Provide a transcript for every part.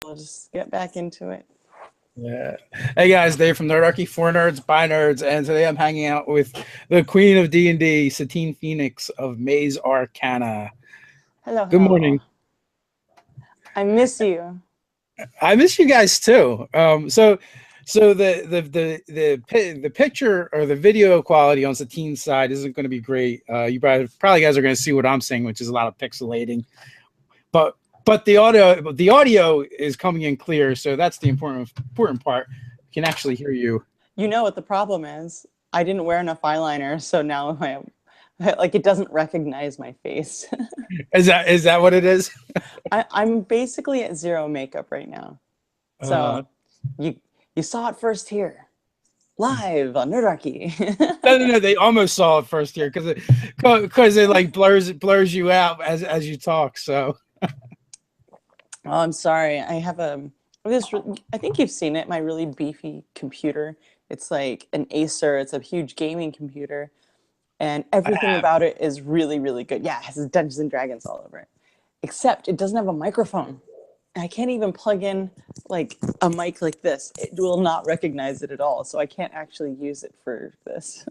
We'll just get back into it. Yeah. Hey guys, Dave from Nerdarchy, for nerds, by nerds, and today I'm hanging out with the Queen of D&D, Satine Phoenix of Maze Arcana. Hello, Good hello. morning. I miss you. I miss you guys too. So the picture or the video quality on Satine's side isn't going to be great. You probably guys are going to see what I'm saying, which is a lot of pixelating. But but the audio is coming in clear, so that's the important part. I can actually hear you. You know what the problem is? I didn't wear enough eyeliner, so now like it doesn't recognize my face. Is that what it is? I'm basically at zero makeup right now. Uh, So you you saw it first here, live on Nerdarchy. no, they almost saw it first here because it like blurs you out as you talk. So Oh, I'm sorry. I have this. I think you've seen it. My really beefy computer. It's like an Acer. It's a huge gaming computer, and I everything have. about it is really, really good. Yeah, it has Dungeons and Dragons all over it, except it doesn't have a microphone. I can't even plug in like a mic like this. It will not recognize it at all. So I can't actually use it for this.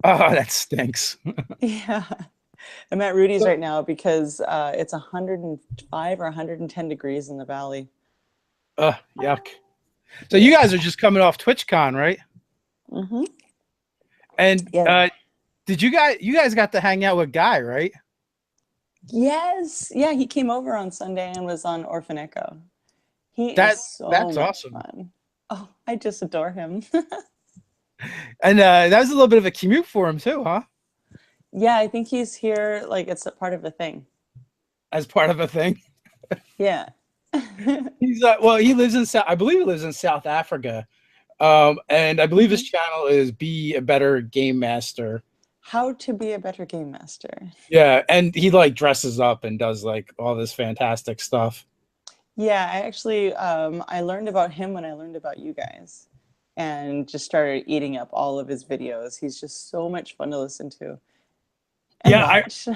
Oh, that stinks. Yeah. I'm at Rudy's right now because it's 105 or 110 degrees in the valley. Yuck. So you Yeah. guys are just coming off TwitchCon, right? Mm-hmm. And Yeah. did you guys got to hang out with Guy, right? Yes. Yeah, he came over on Sunday and was on Orphan Echo. He is That so that's much awesome. fun. Oh, I just adore him. And that was a little bit of a commute for him too, huh? Yeah, I think he's here like it's a part of a thing. As part of a thing. Yeah. He's well, I believe he lives in South Africa. And I believe his Mhm. channel is Be a Better Game Master. How to be a better game master. Yeah, and he like dresses up and does like all this fantastic stuff. Yeah, I actually I learned about him when I learned about you guys and just started eating up all of his videos. He's just so much fun to listen to and Yeah, watch.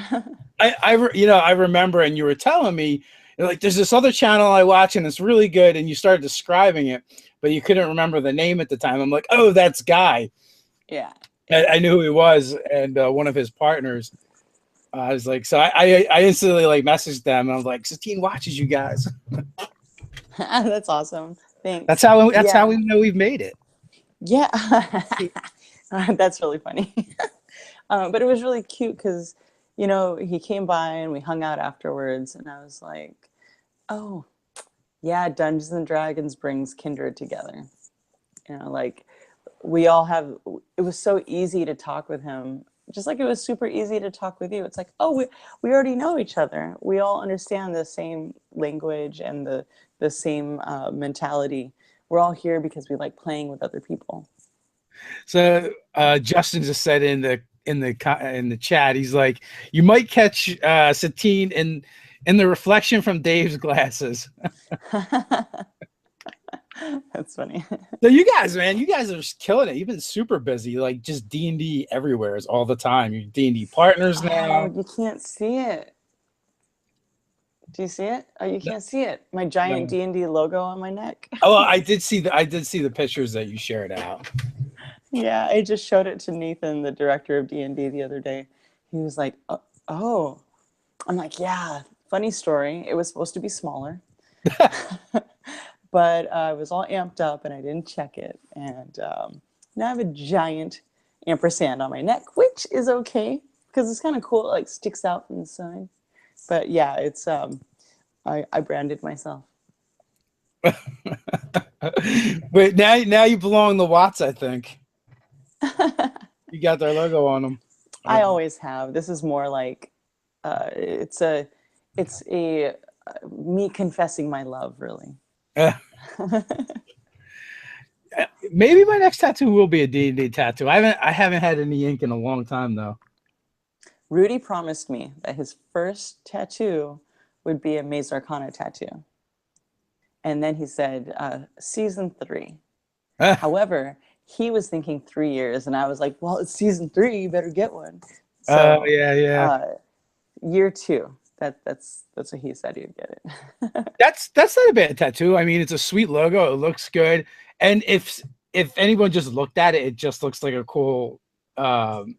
I remember, and you were telling me like there's this other channel I watch and it's really good, and you started describing it, but you couldn't remember the name at the time. I'm like, oh, that's Guy. Yeah, I, yeah. I knew who he was, and one of his partners. I was like, so I instantly like messaged them, and I was like, Satine watches you guys. That's awesome. That's Thanks. how Yeah. we know we've made it. Yeah. That's really funny. But it was really cute because, he came by and we hung out afterwards, and I was like, oh, yeah, Dungeons and Dragons brings kindred together. Like we all have, it was so easy to talk with him, just like it was super easy to talk with you. It's like, oh, we already know each other. We all understand the same language and the same mentality. We're all here because we like playing with other people. So Justin just said in the chat, he's like, you might catch Satine in the reflection from Dave's glasses. That's funny. So you guys, man, you guys are just killing it. You've been super busy, like just D&D everywhere all the time. You're D&D partners Oh, now. you can't see it. Do you see it? Oh, you can't see it. My giant No. D&D logo on my neck. Oh, well, I did see the pictures that you shared out. Yeah, I just showed it to Nathan, the director of D&D, the other day. He was like, oh. I'm like, yeah, funny story. It was supposed to be smaller, but I was all amped up and I didn't check it. And now I have a giant ampersand on my neck, which is okay because it's kind of cool. It like sticks out from the side. But yeah, it's I branded myself. Wait, now you belong to Watts, I think. You got their logo on them. I always have. This is more like it's a me confessing my love, really. Maybe my next tattoo will be a D&D tattoo. I haven't had any ink in a long time though. Rudy promised me that his first tattoo would be a Maze Arcana tattoo. And then he said, season 3. However, he was thinking 3 years, and I was like, well, it's season 3, you better get one. So Yeah. year 2. That's what he said he'd get it. That's not a bad tattoo. I mean, it's a sweet logo. It looks good. And if anyone just looked at it, it just looks like a cool, um,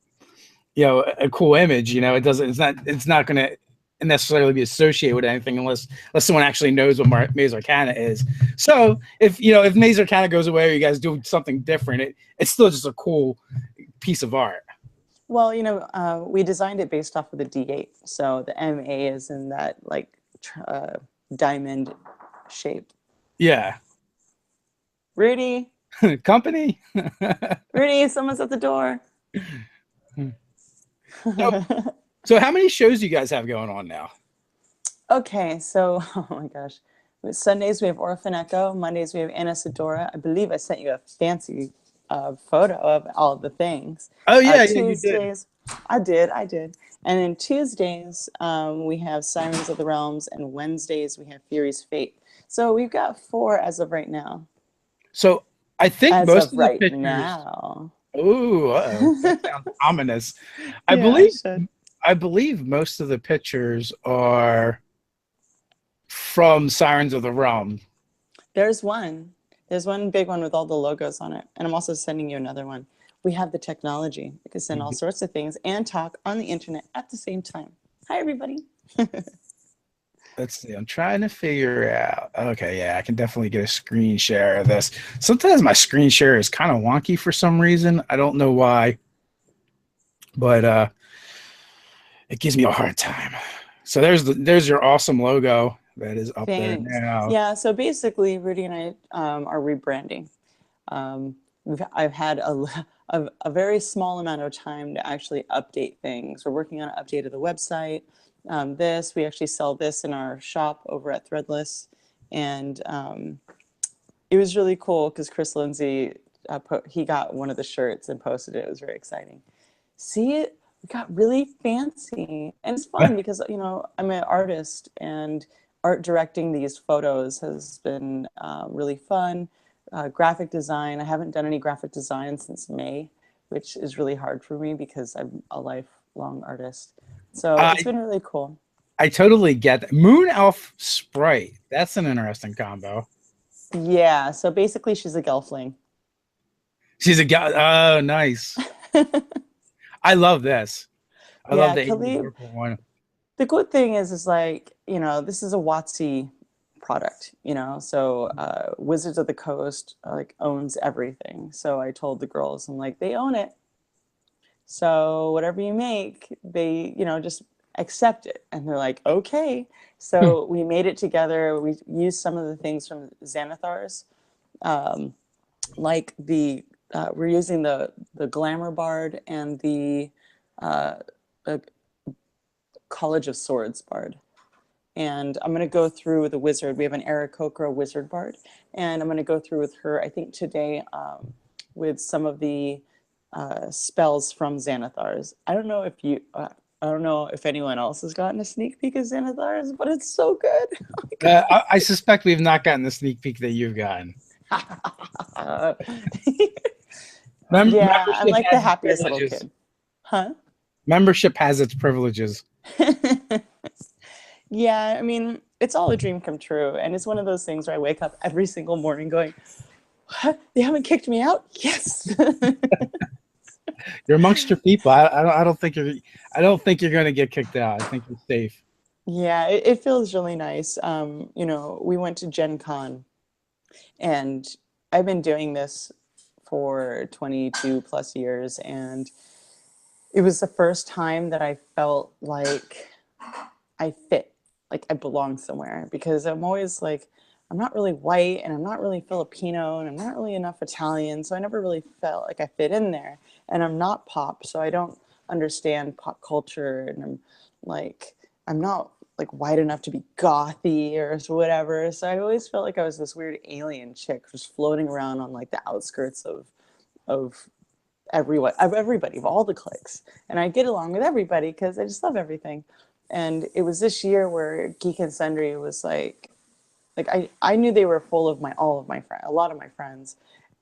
a cool image. It doesn't. It's not going to necessarily be associated with anything unless someone actually knows what Maze Arcana is. So if Maze Arcana goes away, or you guys do something different, it's still just a cool piece of art. Well, we designed it based off of the D8. So the MA is in that like diamond shape. Yeah. Rudy, Company. Rudy, someone's at the door. So how many shows do you guys have going on now? Okay, so oh my gosh, Sundays we have Orphan Echo. Mondays we have Anasadora. I believe I sent you a fancy photo of all of the things. Oh yeah, Tuesdays, you did. I did. And then Tuesdays we have Sirens of the Realms, and Wednesdays we have Fury's Fate. So we've got 4 as of right now. So I think As most of of right the pictures. now. Ooh, that sounds ominous. I believe most of the pictures are from Sirens of the Realm. There's one. There's one big one with all the logos on it. And I'm also sending you another one. We have the technology. We can send all sorts of things and talk on the internet at the same time. Hi, everybody. Let's see. I'm trying to figure out. Okay, yeah, I can definitely get a screen share of this. Sometimes my screen share is kind of wonky for some reason. I don't know why, but it gives me a hard time. So there's your awesome logo that is up Thanks. there now. Yeah, so basically, Rudy and I are rebranding. I've had a very small amount of time to actually update things. We're working on an update of the website. We actually sell this in our shop over at Threadless. And it was really cool because Chris Lindsay, he got one of the shirts and posted it. It was very exciting. See it? We got really fancy. And it's fun because, I'm an artist, and art directing these photos has been really fun. Graphic design, I haven't done any graphic design since May, which is really hard for me because I'm a lifelong artist. So it's been really cool. I totally get that. Moon Elf Sprite. That's an interesting combo. Yeah, so basically she's a gelfling. She's a guy. Oh, nice. I love this. I love the Khalid, one. the good thing is like, this is a WotC product, so Wizards of the Coast like owns everything. So I told the girls, I'm like, they own it. So whatever you make, they, just accept it. And they're like, okay. So we made it together. We used some of the things from Xanathar's, like we're using the Glamour Bard and the College of Swords Bard. And I'm going to go through with the wizard. We have an Aarakocra wizard bard. And I'm going to go through with her, I think today, with some of the spells from Xanathar's. I don't know if anyone else has gotten a sneak peek of Xanathar's, but it's so good. I suspect we've not gotten the sneak peek that you've gotten. Yeah, I'm like the happiest little kid. Huh? Membership has its privileges. Yeah, I mean, it's all a dream come true. And it's one of those things where I wake up every single morning going, what? They haven't kicked me out? Yes. You're amongst your people. I don't think you're going to get kicked out. I think you're safe. Yeah, it feels really nice. We went to Gen Con, and I've been doing this for 22 plus years, and it was the first time that I felt like I fit, like I belong somewhere, because I'm always like, I'm not really white, and I'm not really Filipino, and I'm not really enough Italian, so I never really felt like I fit in there. And I'm not pop, so I don't understand pop culture, and I'm not like white enough to be gothy or whatever. So I always felt like I was this weird alien chick just floating around on like the outskirts of everybody, of all the cliques. And I get along with everybody because I just love everything. And it was this year where Geek and Sundry was like I knew they were full of all of my friends, a lot of my friends.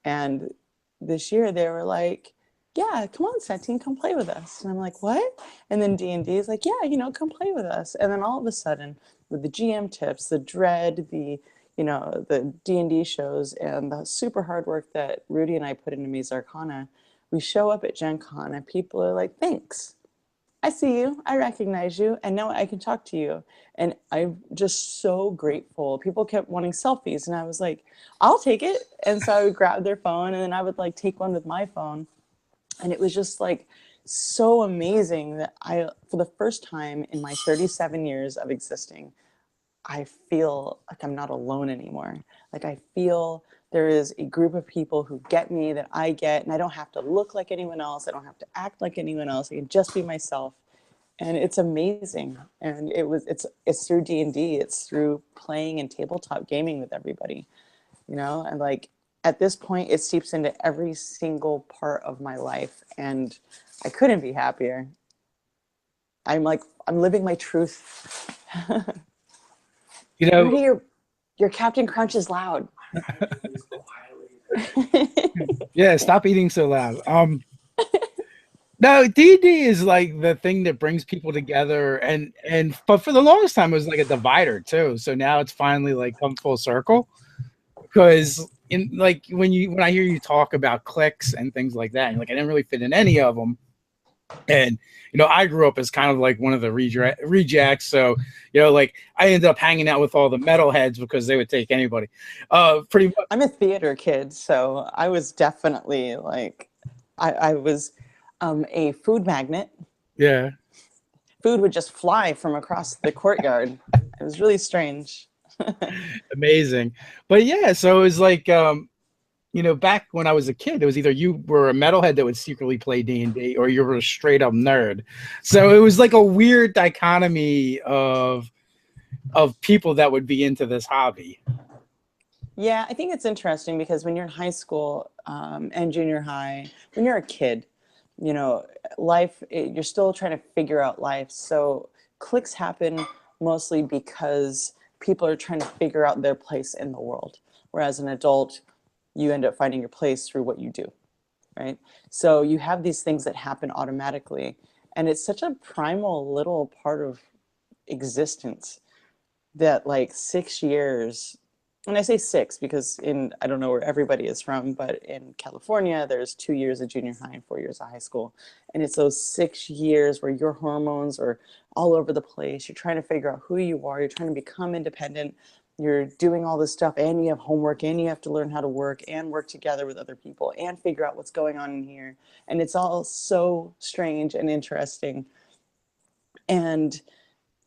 And this year they were like, yeah, come on, Satine, come play with us. And I'm like, what? And then D&D is like, yeah, you know, come play with us. And then all of a sudden, with the GM tips, the dread, the, you know, the D&D shows, and the super hard work that Rudy and I put into Ms. Arcana, we show up at Gen Con and people are like, thanks. I see you, I recognize you, and now I can talk to you. And I'm just so grateful. People kept wanting selfies, and I was like, I'll take it. And so I would grab their phone, and then I would like take one with my phone. And it was just like so amazing that I, for the first time in my 37 years of existing, I feel like I'm not alone anymore. Like I feel there is a group of people who get me, that I get, and I don't have to look like anyone else. I don't have to act like anyone else. I can just be myself. And it's amazing. And it's through D&D, it's through playing and tabletop gaming with everybody, you know? And like at this point it seeps into every single part of my life, and I couldn't be happier. I'm living my truth. You know, Rudy, your Captain Crunch is loud. yeah, stop eating so loud. No, D&D is like the thing that brings people together, but for the longest time it was like a divider too. So now it's finally like come full circle, because in like when I hear you talk about cliques and things like that, and like I didn't really fit in any of them. And you know, I grew up as kind of like one of the rejects. So you know, like I ended up hanging out with all the metalheads because they would take anybody. Pretty much. I'm a theater kid, so I was definitely like, I was a food magnet. Yeah. Food would just fly from across the courtyard. It was really strange. Amazing. But yeah, so it was like you know, back when I was a kid, it was either you were a metalhead that would secretly play D&D or you were a straight up nerd. So it was like a weird dichotomy of people that would be into this hobby. Yeah, I think it's interesting because when you're in high school and junior high, when you're a kid, you know, you're still trying to figure out life. So cliques happen mostly because people are trying to figure out their place in the world. Whereas an adult, you end up finding your place through what you do, right? So you have these things that happen automatically. And it's such a primal little part of existence that like 6 years, and I say six because I don't know where everybody is from, but in California, there's 2 years of junior high and 4 years of high school. And it's those 6 years where your hormones are all over the place. You're trying to figure out who you are. You're trying to become independent. You're doing all this stuff, and you have homework, and you have to learn how to work and work together with other people and figure out what's going on in here. And it's all so strange and interesting. And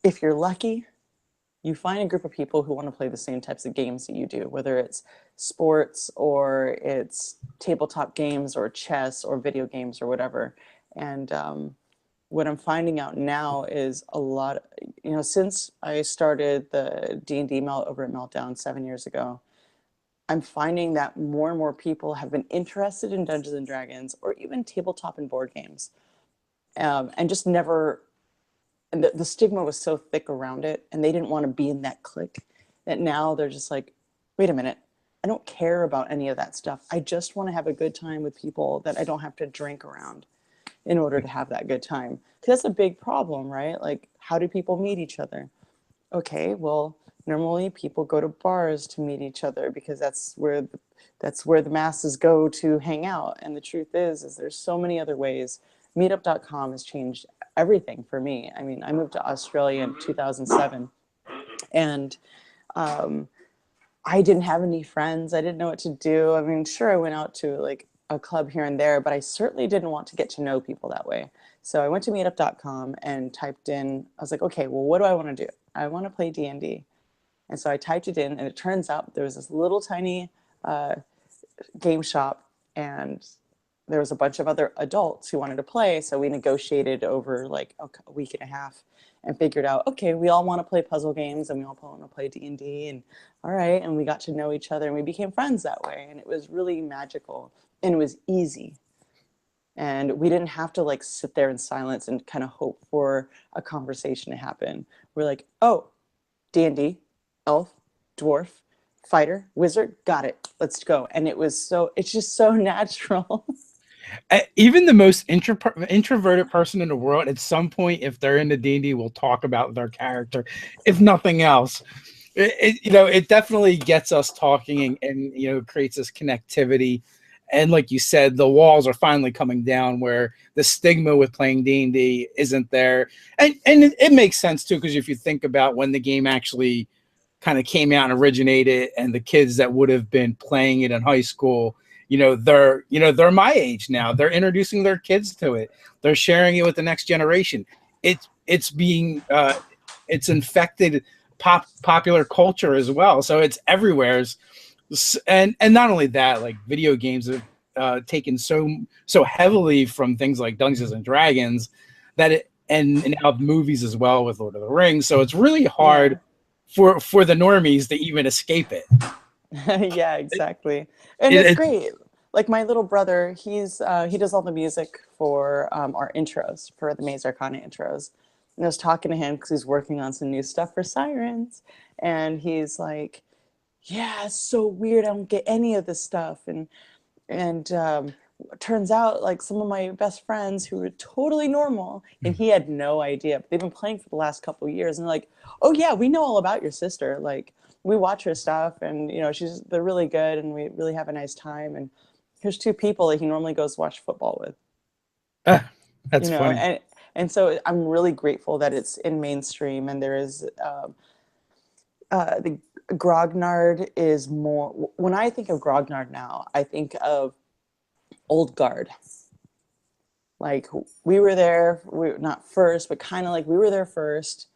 if you're lucky, you find a group of people who want to play the same types of games that you do, whether it's sports or it's tabletop games or chess or video games or whatever. And what I'm finding out now is a lot, you know, since I started the D&D melt over at Meltdown 7 years ago, I'm finding that more and more people have been interested in Dungeons and Dragons or even tabletop and board games, and just never, and the stigma was so thick around it, and they didn't want to be in that clique, that now they're just like, wait a minute, I don't care about any of that stuff. I just want to have a good time with people that I don't have to drink around in order to have that good time. Because that's a big problem, right? Like, how do people meet each other? Okay, well, normally people go to bars to meet each other because that's where the masses go to hang out. And the truth is there's so many other ways. Meetup.com has changed everything for me. I mean, I moved to Australia in 2007, and I didn't have any friends. I didn't know what to do. I mean, sure, I went out to like a club here and there, but I certainly didn't want to get to know people that way. So I went to meetup.com and typed in, I was like, okay, well, what do I want to do? I want to play D&D. And so I typed it in, and it turns out there was this little tiny game shop, and there was a bunch of other adults who wanted to play. So we negotiated over like a week and a half and figured out, okay, we all want to play puzzle games and we all want to play D&D, and all right. And we got to know each other and we became friends that way. And it was really magical, and it was easy. And we didn't have to like sit there in silence and kind of hope for a conversation to happen. We're like, oh, D&D, elf, dwarf, fighter, wizard, got it, let's go. And it's just so natural. Even the most introverted person in the world, at some point, if they're into D&D, will talk about their character, if nothing else. It definitely gets us talking, and creates this connectivity. And like you said, the walls are finally coming down where the stigma with playing D&D isn't there. And it makes sense too, because if you think about when the game actually kind of came out and originated, and the kids that would have been playing it in high school, they're my age now. They're introducing their kids to it. They're sharing it with the next generation. It's infected popular culture as well. So it's everywhere. And not only that, like video games have taken so heavily from things like Dungeons and Dragons that and now movies as well with Lord of the Rings. So it's really Yeah. hard for the normies to even escape it. Yeah, exactly. And it, it's it great. Like my little brother, he does all the music for our intros, for the Maze Arcana intros. And I was talking to him because he's working on some new stuff for Sirens, and he's like, "Yeah, it's so weird. I don't get any of this stuff." And turns out, like, some of my best friends who were totally normal, and he had no idea, but they've been playing for the last couple of years, and they're like, "Oh yeah, we know all about your sister. Like, we watch her stuff, and they're really good, and we really have a nice time." And here's two people that he normally goes watch football with, uh, that's funny. and so I'm really grateful that it's in mainstream, and there is the grognard is more. When I think of grognard now, I think of old guard. Like, we were there, we not first, but kind of like we were there first,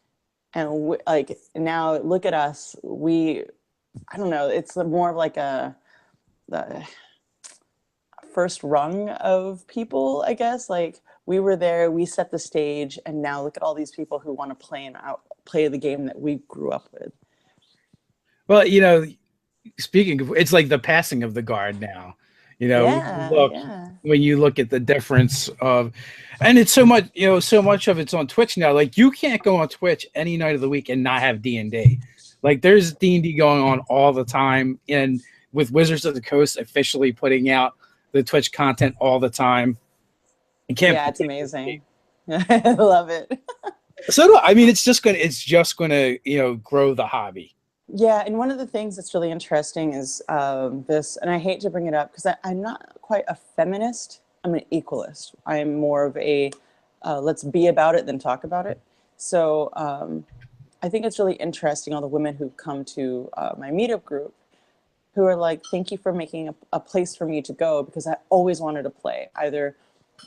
and like now look at us. I don't know, it's more of like the first rung of people, I guess. Like, we were there, we set the stage, and now look at all these people who want to play the game that we grew up with. Well, speaking of, it's like the passing of the guard now. Yeah, yeah. When you look at the difference of, and it's so much of it's on Twitch now. Like, you can't go on Twitch any night of the week and not have D&D. Like, there's D&D going on all the time, and with Wizards of the Coast officially putting out the Twitch content all the time. You can't Yeah, play it's D&D. amazing. I love it. So I mean, it's just gonna grow the hobby. Yeah, and one of the things that's really interesting is this, and I hate to bring it up because I'm not quite a feminist. I'm an equalist. I'm more of a let's be about it than talk about it. So I think it's really interesting, all the women who come to my meetup group who are like, "Thank you for making a place for me to go, because I always wanted to play." Either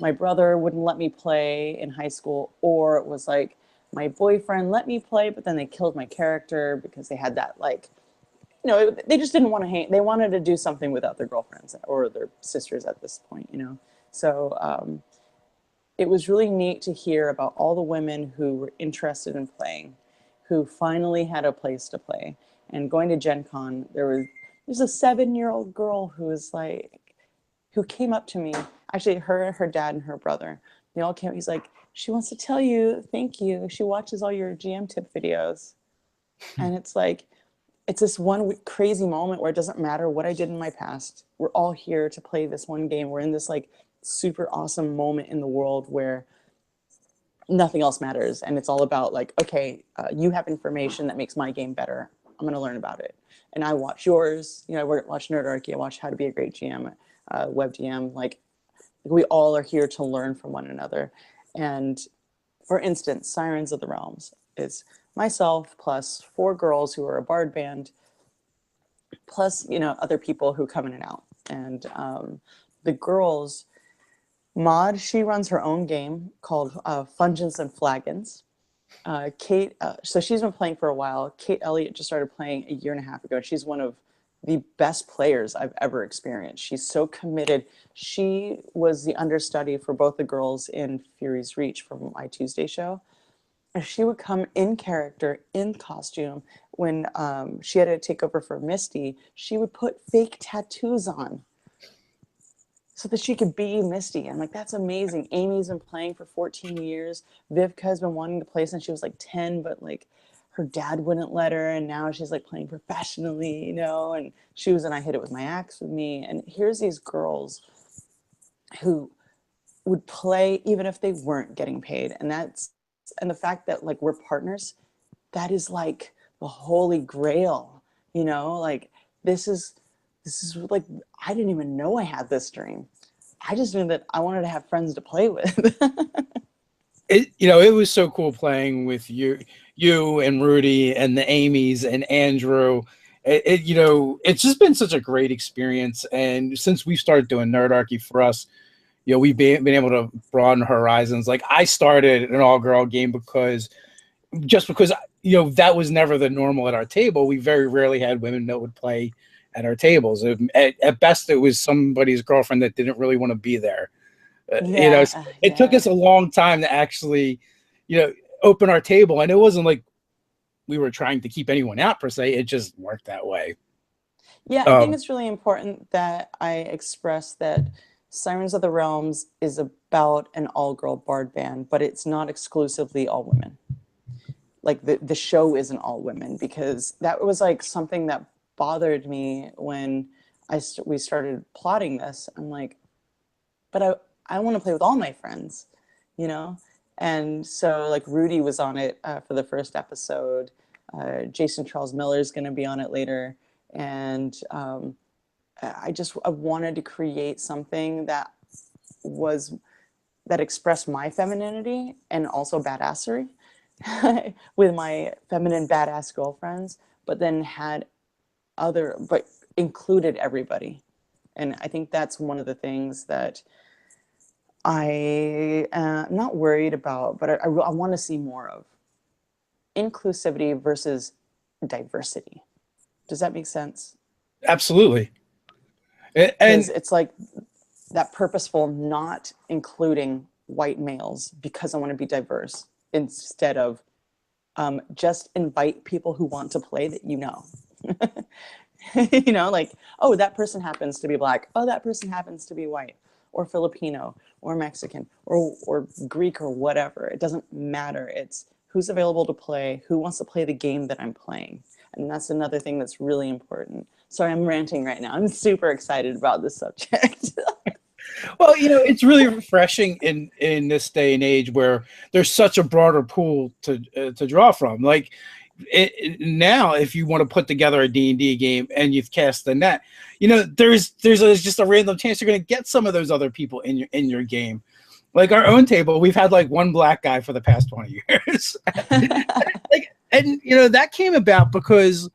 my brother wouldn't let me play in high school, or it was like my boyfriend let me play, but then they killed my character because they had that, like, they just didn't want to hang. They wanted to do something without their girlfriends or their sisters at this point. So it was really neat to hear about all the women who were interested in playing, who finally had a place to play. And going to Gen Con, there's a 7-year-old girl who came up to me. Actually, her dad and her brother, they all came. He's like, "She wants to tell you thank you. She watches all your GM tip videos." And it's like, it's this one crazy moment where it doesn't matter what I did in my past. We're all here to play this one game. We're in this, like, super awesome moment in the world where nothing else matters, and it's all about, like, okay, you have information that makes my game better. I'm going to learn about it, and I watch yours. I watch Nerdarchy. I watch How to Be a Great GM, WebDM. Like, we all are here to learn from one another. And for instance, Sirens of the Realms is myself plus 4 girls who are a bard band, plus other people who come in and out. And the girls, Maud, she runs her own game called Fungeons and Flagons. Kate, so she's been playing for a while. Kate Elliott just started playing a year and a half ago. She's one of the best players I've ever experienced. She's so committed. She was the understudy for both the girls in Fury's Reach from my Tuesday show. And she would come in character, in costume. When she had to take over for Misty, she would put fake tattoos on so that she could be Misty. I'm like, that's amazing. Amy's been playing for 14 years. Vivka's been wanting to play since she was like 10, but like her dad wouldn't let her. And now she's like playing professionally. And she was in I Hit It With My Axe with me. And here's these girls who would play even if they weren't getting paid. And the fact that like we're partners, that is like the holy grail, you know, like this is like, I didn't even know I had this dream. I just knew that I wanted to have friends to play with. It was so cool playing with you and Rudy and the Amy's and Andrew. It's just been such a great experience. And since we started doing Nerdarchy for us, we've been able to broaden horizons. Like I started an all-girl game because that was never the normal at our table. We very rarely had women that would play at our tables. At best, it was somebody's girlfriend that didn't really want to be there. Yeah, It took yeah. us a long time to actually, open our table, and it wasn't like we were trying to keep anyone out per se. It just worked that way. Yeah, I think it's really important that I express that Sirens of the Realms is about an all-girl bard band, but it's not exclusively all women. Like the show isn't all women, because that was like something that bothered me when we started plotting this. I'm like, but I want to play with all my friends, you know? And so like Rudy was on it for the first episode. Jason Charles Miller is going to be on it later. And I wanted to create something was that expressed my femininity and also badassery with my feminine badass girlfriends, but then but included everybody. And I think that's one of the things that I am not worried about, but I want to see more of inclusivity versus diversity. Does that make sense? Absolutely. Because And it's like that purposeful not including white males because I want to be diverse, instead of just invite people who want to play that you know. Like, oh, that person happens to be black. Oh, that person happens to be white or Filipino or Mexican or Greek or whatever. It doesn't matter. It's who's available to play, who wants to play the game that I'm playing. And that's another thing that's really important. Sorry, I'm ranting right now. I'm super excited about this subject. well, it's really refreshing in this day and age where there's such a broader pool to draw from. Like now, if you want to put together a D&D game and you've cast the net, just a random chance you're going to get some of those other people in your game. Like our own table, we've had like one black guy for the past 20 years. That came about because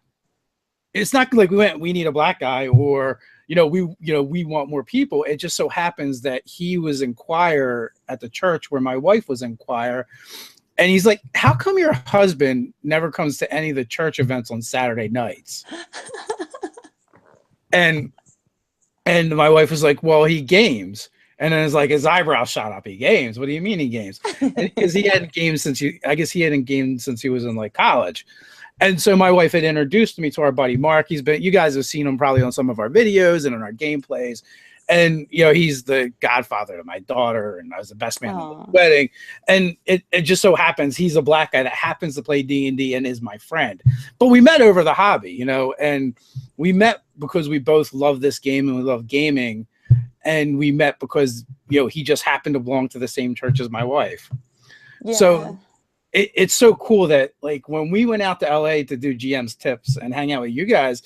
it's not like we need a black guy, or we want more people. It just so happens that he was in choir at the church where my wife was in choir, and he's like, how come your husband never comes to any of the church events on Saturday nights? and my wife was like, well, he games. And then it's like his eyebrows shot up. He games. What do you mean he games? Because he hadn't gamed since he was in like college. And so my wife had introduced me to our buddy Mark. You guys have seen him probably on some of our videos and in our gameplays. And he's the godfather to my daughter, and I was the best man at the wedding. And it just so happens he's a black guy that happens to play D&D and is my friend. But we met over the hobby, and we met because we both love this game and we love gaming. And we met because he just happened to belong to the same church as my wife. Yeah. So it's so cool that like when we went out to LA to do GM's tips and hang out with you guys,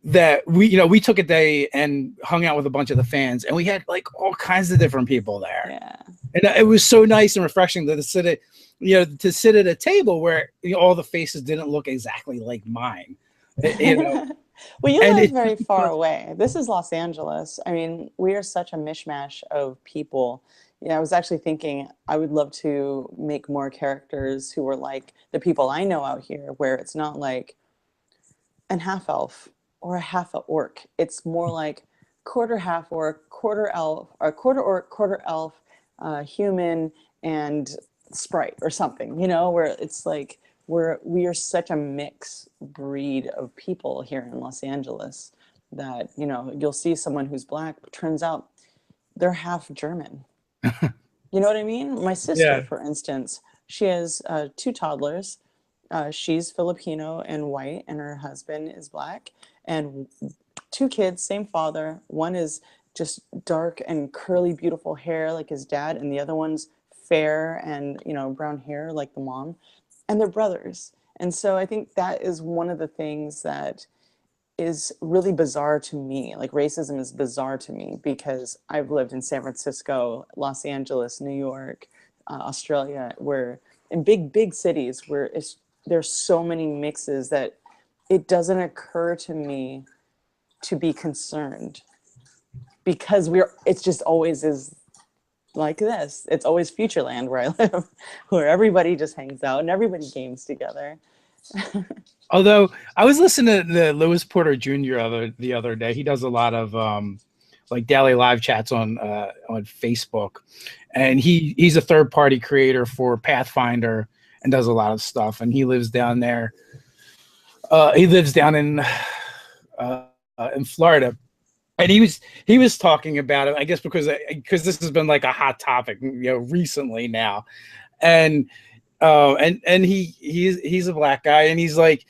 that we took a day and hung out with a bunch of the fans, and we had like all kinds of different people there. Yeah. And it was so nice and refreshing to sit at a table where all the faces didn't look exactly like mine. Well, you live very far away. This is Los Angeles. I mean, we are such a mishmash of people. I was actually thinking I would love to make more characters who were like the people I know out here, where it's not like an half elf or a half orc. It's more like quarter half orc, quarter elf, or quarter orc, quarter elf, human, and sprite or something, where it's like we are such a mixed breed of people here in Los Angeles that, you'll see someone who's black, but turns out they're half German. You know what I mean? My sister, for instance, she has 2 toddlers. She's Filipino and white, and her husband is black. And 2 kids, same father. One is just dark and curly, beautiful hair like his dad, and the other one's fair and, you know, brown hair like the mom. And they're brothers. And so I think that is one of the things that is really bizarre to me. Like racism is bizarre to me because I've lived in San Francisco, Los Angeles, New York, Australia, where in big cities where there's so many mixes that it doesn't occur to me to be concerned because it's just always is like this. It's always Futureland where I live, where everybody just hangs out and everybody games together. Although I was listening to the Lewis Porter Jr. the other day. He does a lot of like daily live chats on Facebook, and he's a third party creator for Pathfinder and does a lot of stuff. And he lives down there. He lives down in Florida. And he was talking about it, I guess, because this has been like a hot topic, you know, recently now, and he's a black guy, and he's like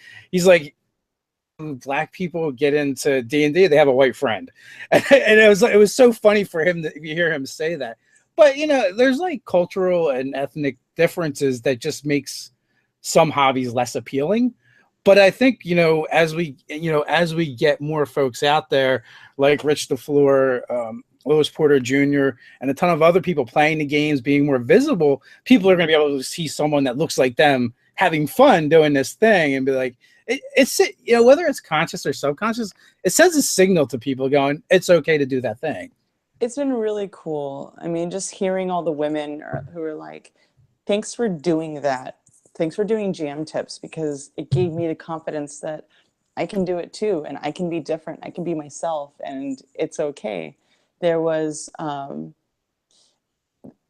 black people get into D&D, they have a white friend, and it was so funny for him to hear him say that. But you know, there's like cultural and ethnic differences that just makes some hobbies less appealing. But I think, you know, as we get more folks out there, like Rich DeFleur, Lewis Porter Jr., and a ton of other people playing the games, being more visible, people are going to be able to see someone that looks like them having fun doing this thing and be like, it's, you know, whether it's conscious or subconscious, it sends a signal to people going, it's okay to do that thing. It's been really cool. I mean, just hearing all the women who are like, thanks for doing that. Thanks for doing GM tips, because it gave me the confidence that I can do it too, and I can be different. I can be myself, and it's okay. There was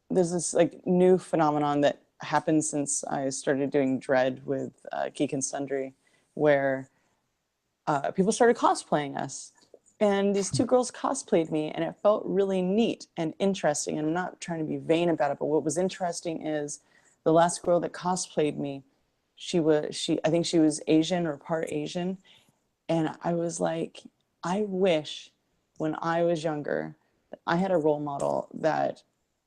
there's this like new phenomenon that happened since I started doing Dread with Geek and Sundry, where people started cosplaying us. And these two girls cosplayed me, and it felt really neat and interesting. And I'm not trying to be vain about it, but what was interesting is the last girl that cosplayed me, I think she was Asian or part Asian. And I was like, I wish when I was younger, that I had a role model that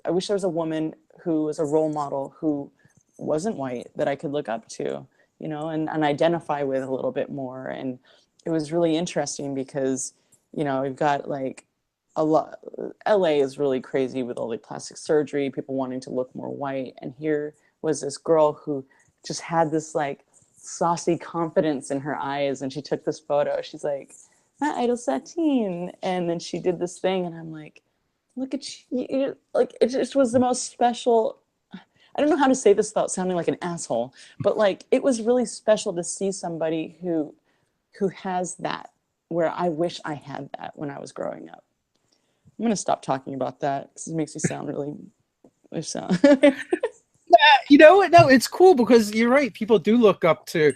I wish there was a woman who was a role model who wasn't white that I could look up to, you know, and identify with a little bit more. And it was really interesting because, you know, we've got like a lot, LA is really crazy with all the plastic surgery, people wanting to look more white. And here was this girl who just had this like saucy confidence in her eyes. And she took this photo. She's like, my idol Satine. And then she did this thing. And I'm like, look at you. Like, it just was the most special. I don't know how to say this without sounding like an asshole, but like, it was really special to see somebody who has that, where I wish I had that when I was growing up. I'm going to stop talking about that because it makes me sound really, You know what? No, it's cool because you're right. People do look up to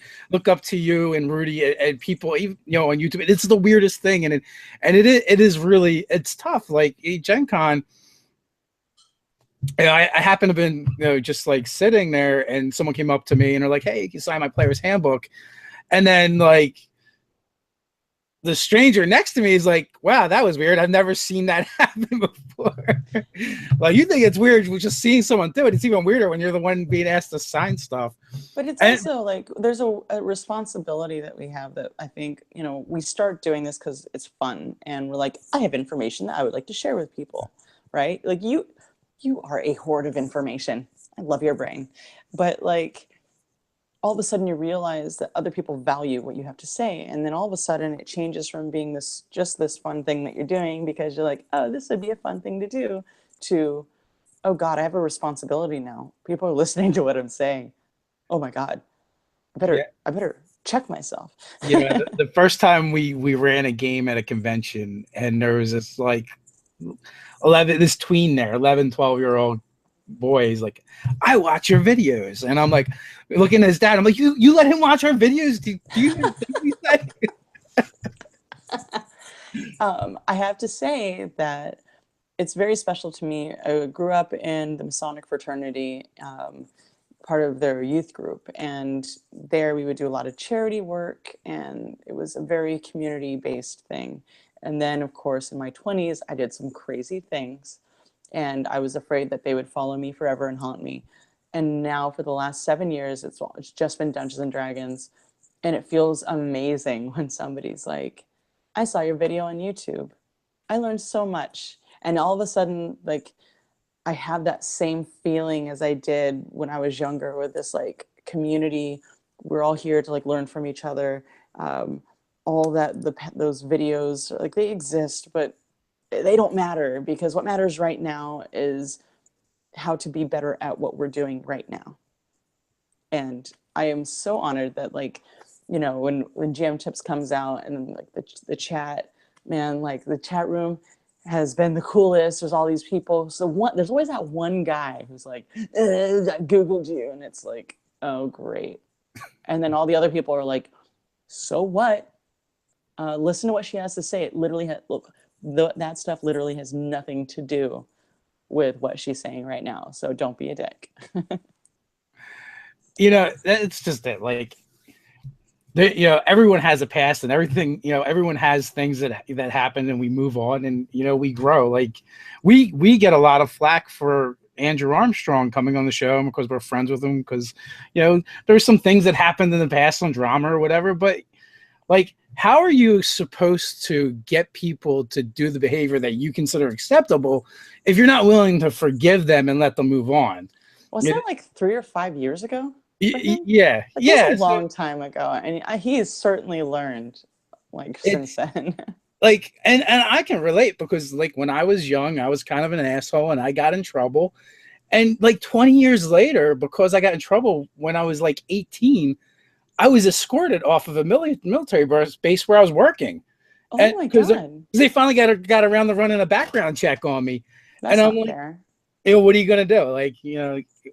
you and Rudy and people, even, you know, on YouTube. It's the weirdest thing, and it is really, it's tough. Like Gen Con, I happened to been, you know, just like sitting there, and someone came up to me and they're like, "Hey, you can sign my player's handbook," and then like the stranger next to me is like, wow, that was weird. I've never seen that happen before. Like, you think it's weird just seeing someone do it. It's even weirder when you're the one being asked to sign stuff. But it's also like there's a responsibility that we have that I think, you know, we start doing this because it's fun and we're like, I have information that I would like to share with people, right? Like you are a hoard of information. I love your brain. But like all of a sudden you realize that other people value what you have to say. And then all of a sudden it changes from being this fun thing that you're doing because you're like, oh, this would be a fun thing to do, to, oh God, I have a responsibility now. People are listening to what I'm saying. Oh my God, I better check myself. Yeah, the first time we ran a game at a convention, and there was this like this tween there, 11, 12-year-old boy. He's like, I watch your videos. And I'm like, looking at his dad, I'm like, you let him watch our videos? Do you even think he's that? I have to say that it's very special to me. I grew up in the Masonic fraternity, part of their youth group. And there we would do a lot of charity work. And it was a very community-based thing. And then, of course, in my 20s, I did some crazy things. And I was afraid that they would follow me forever and haunt me. And now, for the last 7 years, it's just been Dungeons and Dragons. And it feels amazing when somebody's like, I saw your video on YouTube. I learned so much. And all of a sudden, like, I have that same feeling as I did when I was younger with this like community. We're all here to like learn from each other. All those videos, like they exist, but they don't matter, because what matters right now is how to be better at what we're doing right now. And I am so honored that, like, when Jam Tips comes out, and like the chat, man, like the chat room has been the coolest. There's all these people. So there's always that one guy who's like, I Googled you. And it's like, oh, great. And then all the other people are like, so what? Listen to what she has to say. It literally that stuff literally has nothing to do with what she's saying right now. So don't be a dick. It's just that, like, everyone has a past and everything. Everyone has things that happen, and we move on, and we grow. Like, we get a lot of flack for Andrew Armstrong coming on the show because we're friends with him, because there's some things that happened in the past on drama or whatever. But like, how are you supposed to get people to do the behavior that you consider acceptable if you're not willing to forgive them and let them move on? Was that like 3 or 5 years ago? Yeah, like, yeah, that's a long time ago, and he's certainly learned, like, since then. Like, and I can relate, because like when I was young, I was kind of an asshole and I got in trouble, and like 20 years later, because I got in trouble when I was like 18, I was escorted off of a military base where I was working. Oh my God! They finally got around to running a background check on me. That's not fair. What are you gonna do? Like,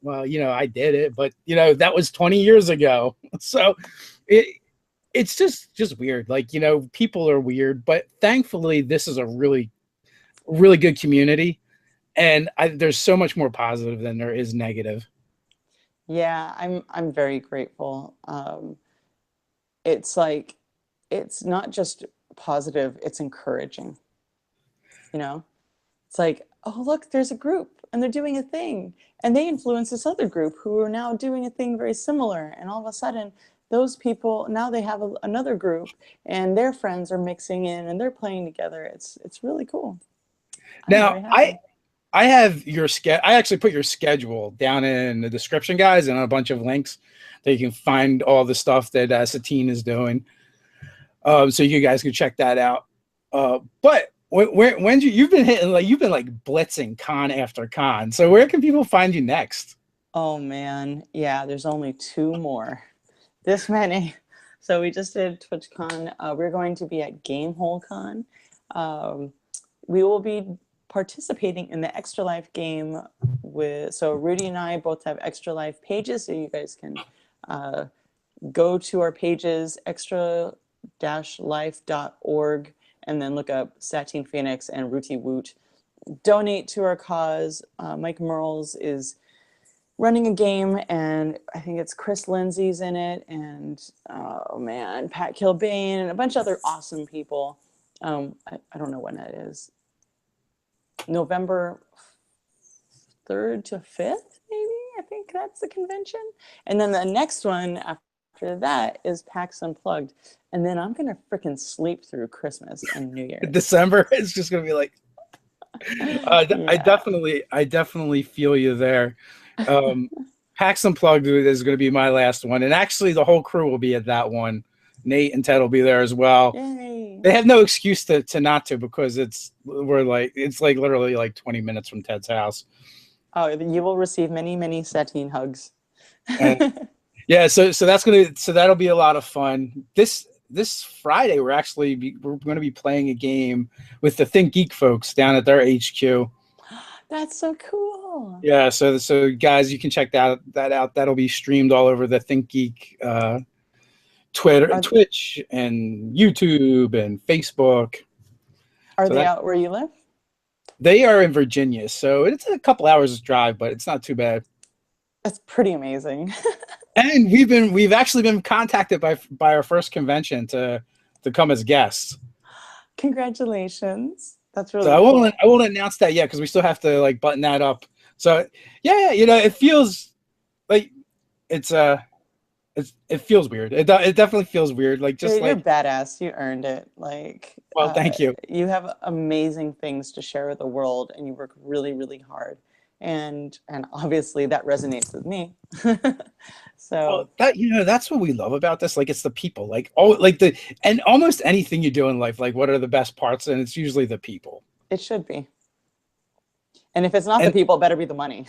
well, I did it, but that was 20 years ago. So it's just weird. Like, people are weird, but thankfully this is a really, really good community, and there's so much more positive than there is negative. Yeah, I'm very grateful. It's like, it's not just positive, it's encouraging. It's like, oh, look, there's a group and they're doing a thing, and they influence this other group who are now doing a thing very similar, and all of a sudden those people, now they have another group, and their friends are mixing in and they're playing together. It's really cool. Now, I have I actually put your schedule down in the description, guys, and a bunch of links that you can find all the stuff that Satine is doing. So you guys can check that out. But when you've been blitzing con after con. So where can people find you next? Oh man, yeah, there's only 2 more. This many. So we just did TwitchCon. We're going to be at Gamehole Con. We will be participating in the Extra Life game so Rudy and I both have Extra Life pages, so you guys can go to our pages, extra-life.org, and then look up Satine Phoenix and Rooty Woot. Donate to our cause. Mike Merles is running a game, and I think it's Chris Lindsay's in it, and Pat Kilbane, and a bunch of other awesome people. I don't know when that is. November 3rd to 5th, maybe? I think that's the convention. And then the next one after that is PAX Unplugged. And then I'm going to freaking sleep through Christmas and New Year. December is just going to be like, Yeah. I definitely feel you there. PAX Unplugged is going to be my last one. And actually the whole crew will be at that one. Nate and Ted will be there as well. Yay. They have no excuse to not to, because it's literally like 20 minutes from Ted's house. Oh, you will receive many, many Satine hugs. Yeah, so that'll be a lot of fun. This Friday we're going to be playing a game with the Think Geek folks down at their HQ. That's so cool. Yeah, so guys, you can check that out. That'll be streamed all over the Think Geek Twitter, Twitch, and YouTube, and Facebook. Are they out where you live? They are in Virginia, so it's a couple hours drive, but it's not too bad. That's pretty amazing. And we've actually been contacted by our first convention to come as guests. Congratulations. That's So really cool. I won't announce that yet because we still have to like button that up. So yeah, you know, it feels like it's it feels weird. It definitely feels weird. Like just You're like, badass. You earned it. Like, well, thank you. you have amazing things to share with the world, and you work really, really hard. And obviously that resonates with me. Well, So that, you know, that's what we love about this. Like it's the people. Like, oh, like the, and almost anything you do in life, like what are the best parts? And it's usually the people. it should be. And if it's not the And people, it better be the money.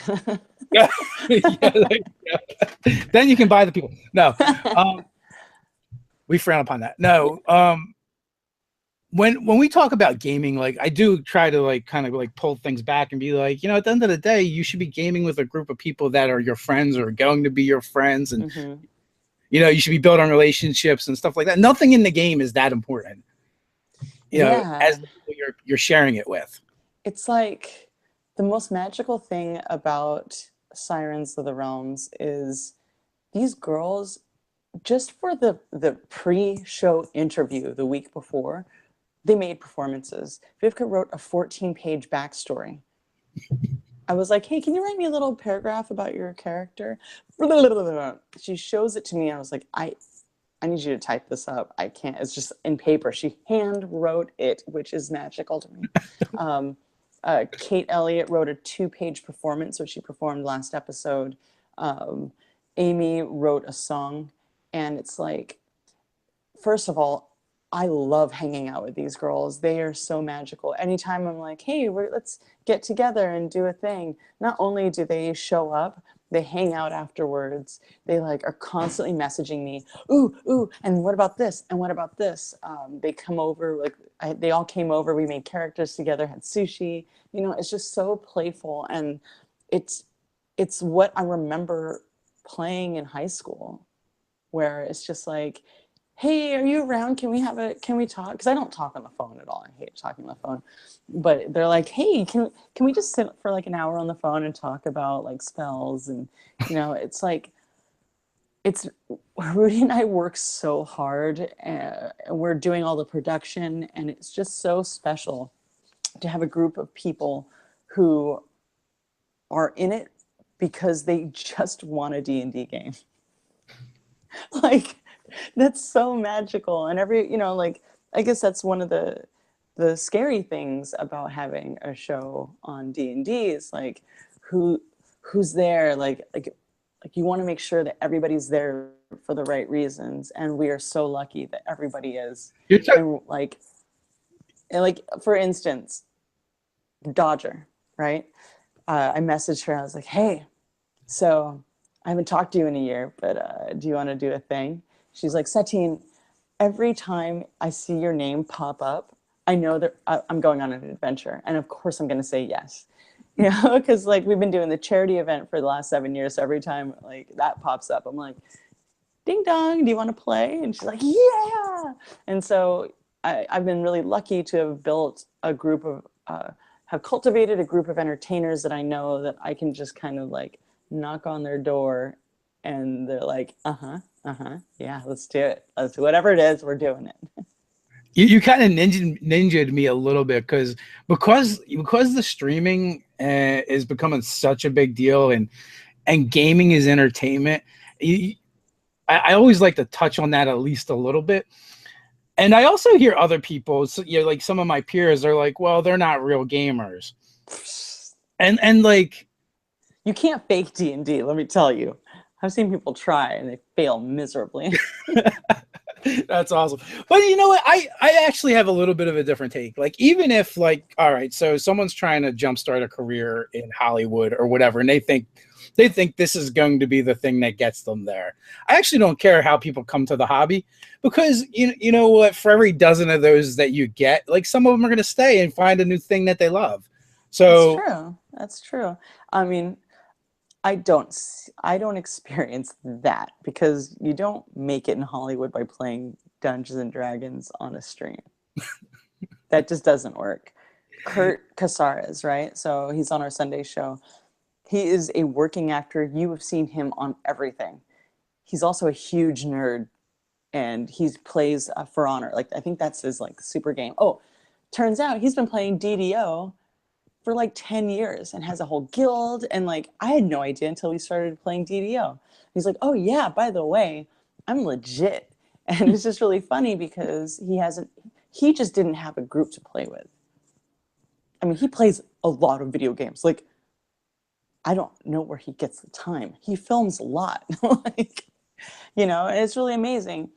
yeah, yeah, like, yeah. Then you can buy the people. No, um, we frown upon that. No, when we talk about gaming, like I do try to like kind of like pull things back and be like, you know, at the end of the day, you should be gaming with a group of people that are your friends or going to be your friends, and Hmm. you know, you should be building relationships and stuff like that. Nothing in the game is that important, you know, as Yeah. the people you're sharing it with. It's like the most magical thing about Sirens of the Realms is these girls, just for the pre-show interview the week before, they made performances. Vivka wrote a 14-page backstory. I was like, hey, can you write me a little paragraph about your character? She shows it to me. I was like, I need you to type this up. I can't. It's just in paper. She hand wrote it, which is magical to me. Um, Kate Elliott wrote a 2-page performance, which she performed last episode. Um, Amy wrote a song, and it's like, first of all, I love hanging out with these girls. They are so magical. Anytime I'm like, hey, let's get together and do a thing. Not only do they show up, they hang out afterwards. They like are constantly messaging me, ooh, and what about this? And what about this? They come over, like they all came over. We made characters together, had sushi. You know, it's just so playful, and it's it's what I remember playing in high school, where it's just like, hey, are you around? Can we talk? Because I don't talk on the phone at all. I hate talking on the phone. But they're like, hey, can we just sit for like an hour on the phone and talk about like spells? And you know, it's like, it's Rudy and I work so hard, and we're doing all the production, and it's just so special to have a group of people who are in it because they just want a D&D game. Like, that's so magical. And every, you know, like, I guess that's one of the scary things about having a show on D&D is like, who who's there, like you want to make sure that everybody's there for the right reasons, and we are so lucky that everybody is. You're t- And like for instance, Dodger, right? I messaged her. I was like, hey, so I haven't talked to you in a year, but do you want to do a thing? She's like, Satine, every time I see your name pop up, I know that I'm going on an adventure. And of course, I'm going to say yes. You know, because like we've been doing the charity event for the last 7 years. So every time like that pops up, I'm like, ding dong, do you want to play? And she's like, yeah. And so I've been really lucky to have built a group of, have cultivated a group of entertainers that I know that I can just kind of like knock on their door, and they're like, yeah, let's do it. Let's do whatever it is, we're doing it. you kind of ninja'd me a little bit because the streaming is becoming such a big deal, and gaming is entertainment. You, I always like to touch on that at least a little bit. And I also hear other people, so, you know, like some of my peers are like, well, they're not real gamers. And like, You can't fake D&D, let me tell you. I've seen people try and they fail miserably. that's awesome. But you know what? I actually have a little bit of a different take. Like, even if like, all right, so someone's trying to jumpstart a career in Hollywood or whatever, and they think this is going to be the thing that gets them there. I actually don't care how people come to the hobby, because you know what? For every dozen of those that you get, like some of them are going to stay and find a new thing that they love. That's So true. That's true. I mean, I don't experience that, because you don't make it in Hollywood by playing Dungeons and Dragons on a stream. That just doesn't work. Kurt Casares, right? So he's on our Sunday show. He is a working actor. You have seen him on everything. He's also a huge nerd, and he plays For Honor. Like I think that's his like super game. Oh, turns out he's been playing DDO for like 10 years and has a whole guild. And like, I had no idea until we started playing DDO. He's like, oh yeah, by the way, I'm legit. And it's just really funny because he just didn't have a group to play with. I mean, he plays a lot of video games. Like, I don't know where he gets the time. He films a lot. Like, you know, and it's really amazing.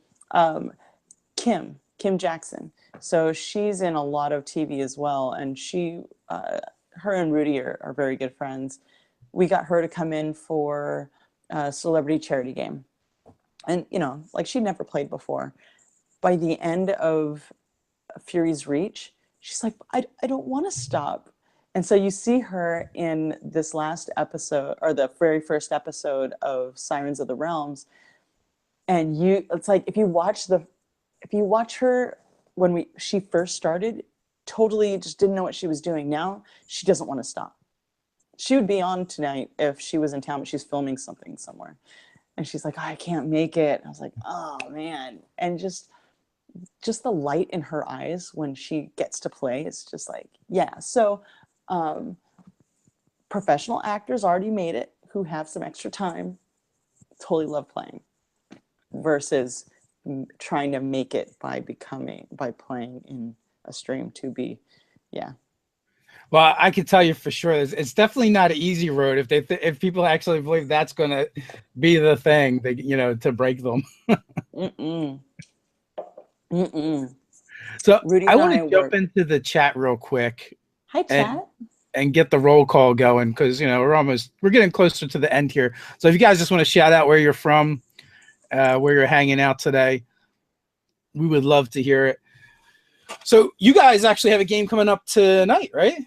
Kim Jackson. So she's in a lot of TV as well. And her and Rudy are very good friends. We got her to come in for a celebrity charity game. And, you know, like she'd never played before. By the end of Fury's Reach, she's like, I don't want to stop. And so you see her in this last episode, or the very first episode of Sirens of the Realms. And it's like, if you watch her when she first started, totally just didn't know what she was doing. Now she doesn't want to stop. She would be on tonight if she was in town, but she's filming something somewhere. And she's like, oh, I can't make it. I was like, oh man. And just the light in her eyes when she gets to play, it's just like, yeah. So professional actors already made it who have some extra time, totally love playing, versus trying to make it by playing in a stream to be, yeah. Well, I can tell you for sure, it's definitely not an easy road if people actually believe that's going to be the thing, to break them. Mm-mm. Mm-mm. So Rudy I want to jump into the chat real quick. Hi, chat. And get the roll call going because, we're getting closer to the end here. So if you guys just want to shout out where you're from, where you're hanging out today, we would love to hear it. So you guys actually have a game coming up tonight, right?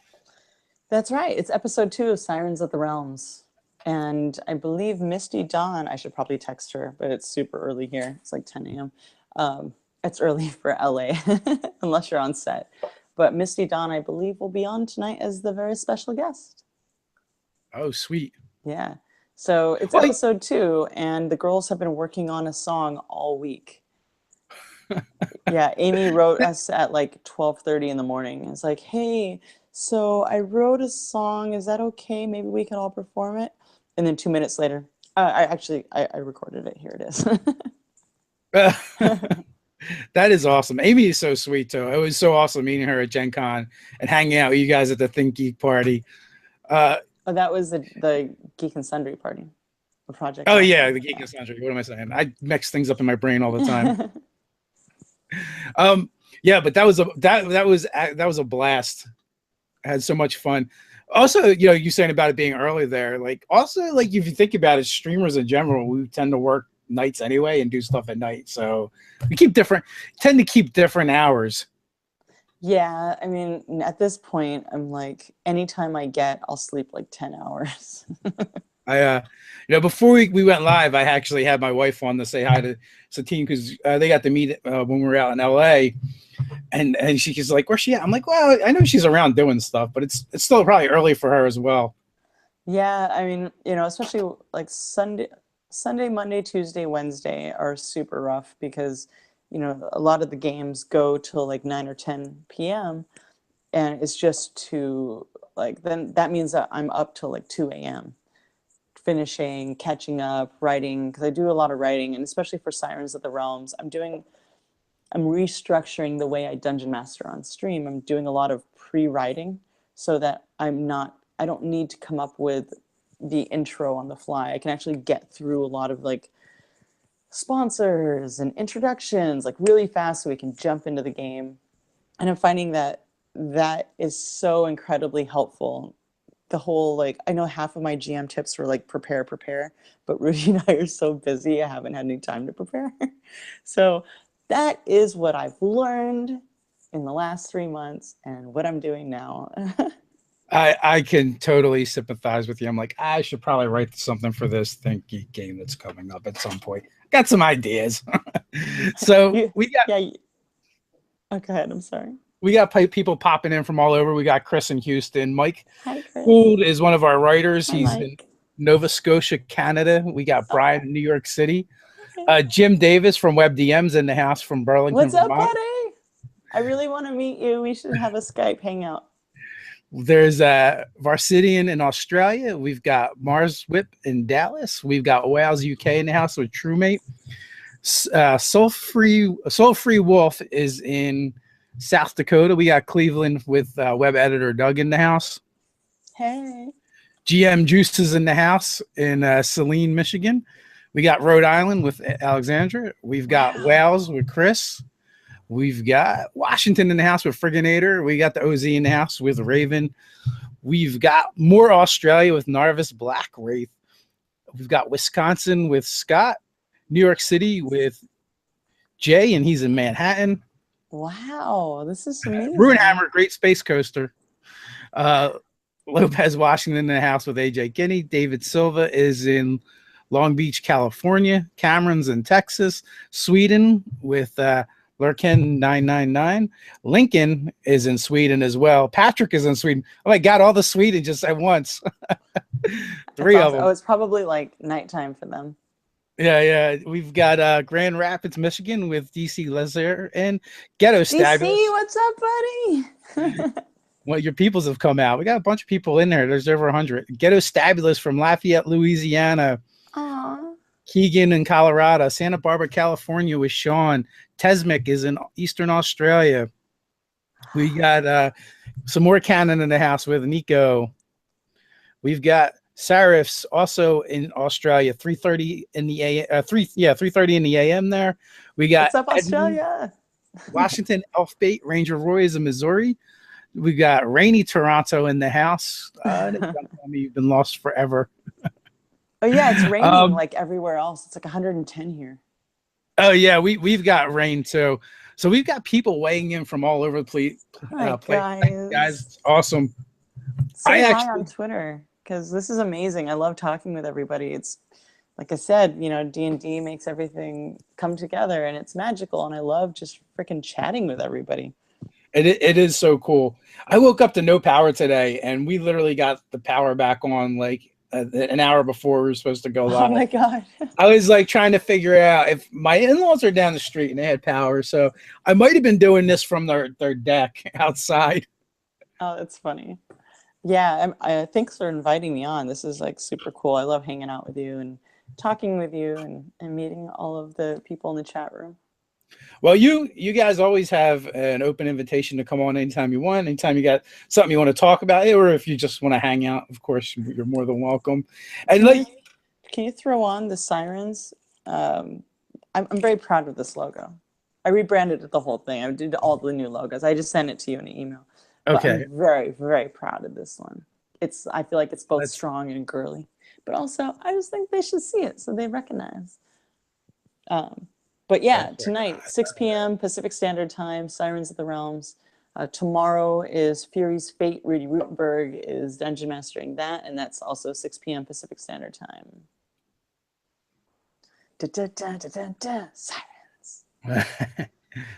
That's right. It's episode 2 of Sirens of the Realms. And I believe Misty Dawn, I should probably text her, but it's super early here. It's like 10 a.m. It's early for LA, unless you're on set. But Misty Dawn, I believe, will be on tonight as the very special guest. Oh, sweet. Yeah. So it's episode 2, and the girls have been working on a song all week. Yeah, Amy wrote us at like 12:30 in the morning. It's like, hey, so I wrote a song. Is that okay? Maybe we can all perform it. And then 2 minutes later, I recorded it. Here it is. That is awesome. Amy is so sweet too. It was so awesome meeting her at Gen Con and hanging out with you guys at the Think Geek party. Oh, that was the Geek and Sundry party. The project. Oh yeah, the Geek and Sundry. What am I saying? I mix things up in my brain all the time. Yeah, but that was a blast. I had so much fun. Also, you saying about it being early there, like also like if you think about it, streamers in general, we tend to work nights anyway and do stuff at night. So we tend to keep different hours. Yeah, I mean, at this point, I'm like, anytime I'll sleep like 10 hours. Before we went live, I actually had my wife on to say hi to Satine because they got to meet when we were out in LA, and she's like, "Where's she at?" I'm like, "Well, I know she's around doing stuff, but it's still probably early for her as well." Yeah, I mean, especially like Sunday, Monday, Tuesday, Wednesday are super rough because a lot of the games go till like 9 or 10 p.m. and it's just then that means that I'm up till like 2 a.m. finishing, catching up, writing, because I do a lot of writing, and especially for Sirens of the Realms, I'm restructuring the way I dungeon master on stream. I'm doing a lot of pre-writing so that I don't need to come up with the intro on the fly. I can actually get through a lot of like sponsors and introductions like really fast so we can jump into the game. And I'm finding that is so incredibly helpful. The whole, like, I know half of my GM tips were like prepare, but Rudy and I are so busy, I haven't had any time to prepare. So that is what I've learned in the last 3 months and what I'm doing now. I can totally sympathize with you. I'm like, I should probably write something for this Think Geek game that's coming up at some point. Got some ideas. So we got. Yeah. Oh, go ahead. I'm sorry. We got people popping in from all over. We got Chris in Houston. Mike Chris. Gould is one of our writers. Hi, He's Mike. in Nova Scotia, Canada. We got Brian in New York City. Jim Davis from WebDM's in the house from Burlington, What's up, Vermont. buddy? I really want to meet you. We should have a Skype hangout. There's Varsidian in Australia. We've got Mars Whip in Dallas. We've got Wales UK in the house with Truemate. Soul Free Wolf is in South Dakota. We got Cleveland with web editor Doug in the house. Hey. GM Juice is in the house in Saline, Michigan. We got Rhode Island with Alexandra. We've got Wales with Chris. We've got Washington in the house with Frigginator. We got the OZ in the house with Raven. We've got more Australia with Narvis Black Wraith. We've got Wisconsin with Scott. New York City with Jay, and he's in Manhattan. Wow, this is amazing. Ruinhammer, Great Space Coaster. Lopez, Washington in the house with AJ Guinea. David Silva is in Long Beach, California. Cameron's in Texas. Sweden with Lurken 999. Lincoln is in Sweden as well. Patrick is in Sweden. Oh my God, all the Sweden just at once. Three of them. Oh, it's probably like nighttime for them. Yeah. We've got Grand Rapids, Michigan with DC Lezer and Ghetto Stabulous. DC, what's up, buddy? Well, your peoples have come out. We got a bunch of people in there. There's over 100. Ghetto Stabulous from Lafayette, Louisiana. Aww. Keegan in Colorado. Santa Barbara, California with Sean. Tesmic is in Eastern Australia. We got some more Canon in the house with Nico. We've got Sarifs also in Australia, 3:30 in the AM. 3:30 in the AM there. We got what's up, Australia? Washington, Elfbait, Ranger Roy is in Missouri. We got Rainy Toronto in the house. Don't tell me you've been lost forever. Oh yeah, it's raining like everywhere else. It's like 110 here. Oh yeah, we've got rain too. So we've got people weighing in from all over the place. Guys, it's awesome. Say hi on Twitter because this is amazing. I love talking with everybody. It's like I said, you know, D&D makes everything come together and it's magical. And I love just freaking chatting with everybody. It is so cool. I woke up to no power today and we literally got the power back on like an hour before we were supposed to go live. Oh my God. I was like trying to figure out if my in-laws are down the street and they had power. So I might have been doing this from their deck outside. Oh, that's funny. Yeah. Thanks for inviting me on. This is like super cool. I love hanging out with you and talking with you and meeting all of the people in the chat room. Well, you guys always have an open invitation to come on anytime you want, anytime you got something you want to talk about, or if you just want to hang out, of course, you're more than welcome. And can you throw on the sirens? I'm very proud of this logo. I rebranded the whole thing. I did all the new logos. I just sent it to you in an email. Okay. But I'm very, very proud of this one. I feel like it's both strong and girly, but also I just think they should see it so they recognize. But yeah, tonight, 6 p.m. Pacific Standard Time, Sirens of the Realms. Tomorrow is Fury's Fate. Rudy Rutenberg is dungeon mastering that, and that's also 6 p.m. Pacific Standard Time. Sirens.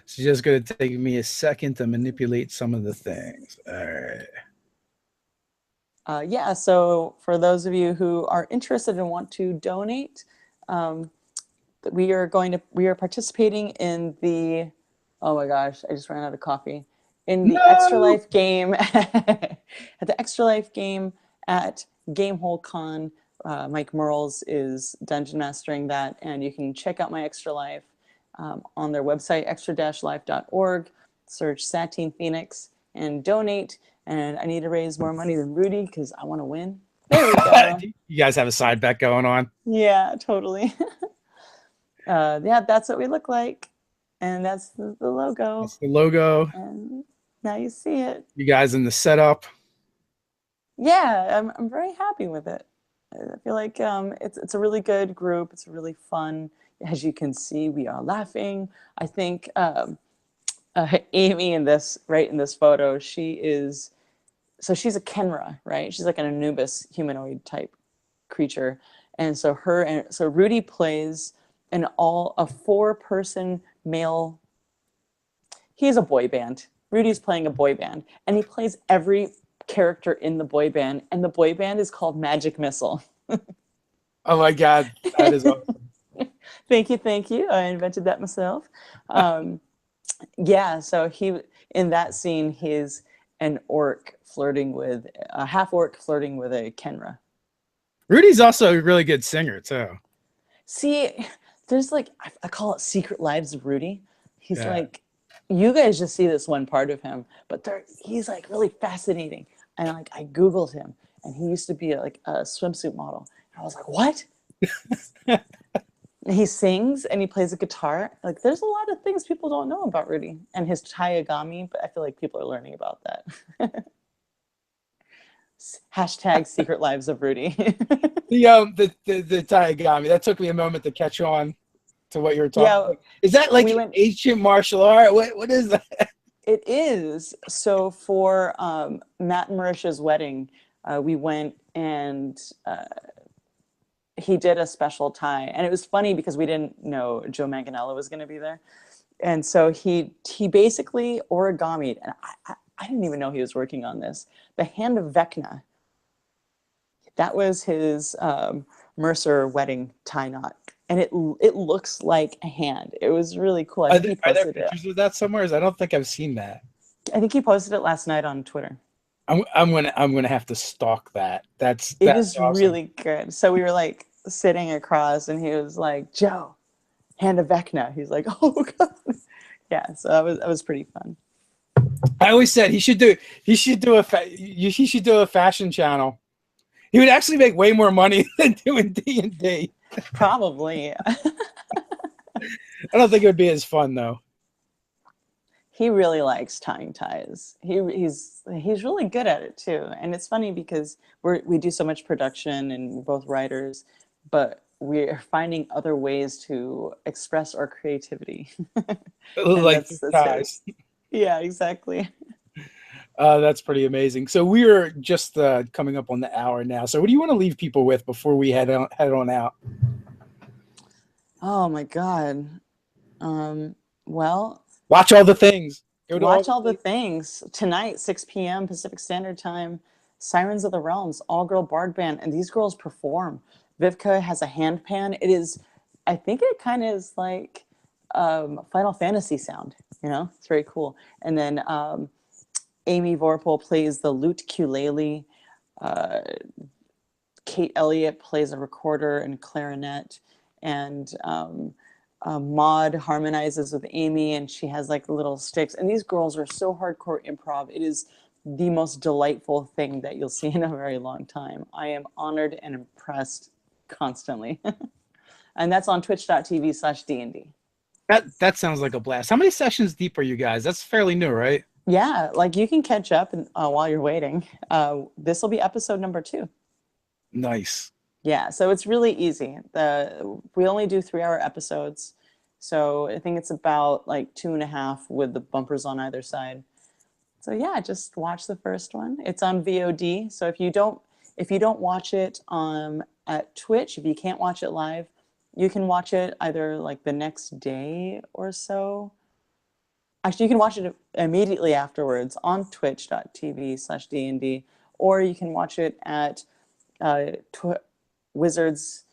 It's just going to take me a second to manipulate some of the things. All right. Yeah, so for those of you who are interested and want to donate, we are participating in the, oh my gosh, I just ran out of coffee, in the Extra Life game, at the Extra Life game at Gamehole Con. Mike Merles is dungeon mastering that, and you can check out my Extra Life on their website, extra-life.org, search Satine Phoenix and donate. And I need to raise more money than Rudy because I want to win. There we go. You guys have a side bet going on? Yeah, totally. Yeah, that's what we look like. And that's the logo. That's the logo. And now you see it. You guys in the setup. Yeah, I'm very happy with it. I feel like it's a really good group. It's really fun. As you can see, we are laughing. I think Amy in this photo, she's a Kenra, right? She's like an Anubis humanoid type creature. And so Rudy plays a 4-person male. He is a boy band. Rudy's playing a boy band, and he plays every character in the boy band, and the boy band is called Magic Missile. Oh my God, that is awesome. Thank you. I invented that myself. Yeah, so he in that scene he's an orc flirting with a half orc flirting with a Kenra. Rudy's also a really good singer too. See, there's like I call it Secret Lives of Rudy. He's Yeah. like, you guys just see this one part of him, but he's like really fascinating. And like I Googled him, and he used to be like a swimsuit model. And I was like, what? He sings and he plays a guitar. Like there's a lot of things people don't know about Rudy and his Taiyagami, but I feel like people are learning about that. Hashtag Secret Lives of Rudy. The Taigami, that took me a moment to catch on to what you were talking Yeah, about. Is that like we went. ancient martial art? What is that? It is. So for Matt and Marisha's wedding, we went and he did a special tie, and it was funny because we didn't know Joe Manganiello was going to be there, and so he basically origamied, and I didn't even know he was working on this. The hand of Vecna. That was his Mercer wedding tie knot, and it looks like a hand. It was really cool. I think he Are there posted it. pictures of that somewhere? I don't think I've seen that. I think he posted it last night on Twitter. I'm gonna have to stalk that. That's It is awesome. really good. So we were like sitting across, and he was like, "Joe, hand of Vecna." He's like, "Oh God." Yeah, so that was pretty fun. I always said he should do a fashion channel. He would actually make way more money than doing D&D. Probably. I don't think it would be as fun though. He really likes tying ties. He's really good at it too. And it's funny because we do so much production and we're both writers, but we're finding other ways to express our creativity. Like that's ties. Yeah, exactly. That's pretty amazing. So we are just coming up on the hour now. So what do you want to leave people with before we head on out? Oh my God. Well, watch all the things. Watch all the things. Tonight, 6 p.m. Pacific Standard Time, Sirens of the Realms, all-girl bard band, and these girls perform. Vivka has a hand pan. It is, I think it kind of is like Final Fantasy sound, It's very cool. And then Amy Vorpal plays the lute ukulele. Kate Elliott plays a recorder and clarinet. And Maud harmonizes with Amy, and she has like little sticks. And these girls are so hardcore improv. It is the most delightful thing that you'll see in a very long time. I am honored and impressed constantly. And that's on twitch.tv/DND. That sounds like a blast. How many sessions deep are you guys? That's fairly new, right? Yeah, like you can catch up while you're waiting. This will be episode number 2. Nice. Yeah, so it's really easy. We only do 3-hour episodes, so I think it's about like 2.5 with the bumpers on either side. So yeah, just watch the first one. It's on VOD. So if you don't watch it at Twitch, if you can't watch it live, you can watch it either like the next day or so. Actually, you can watch it immediately afterwards on twitch.tv/DND, or you can watch it at Wizards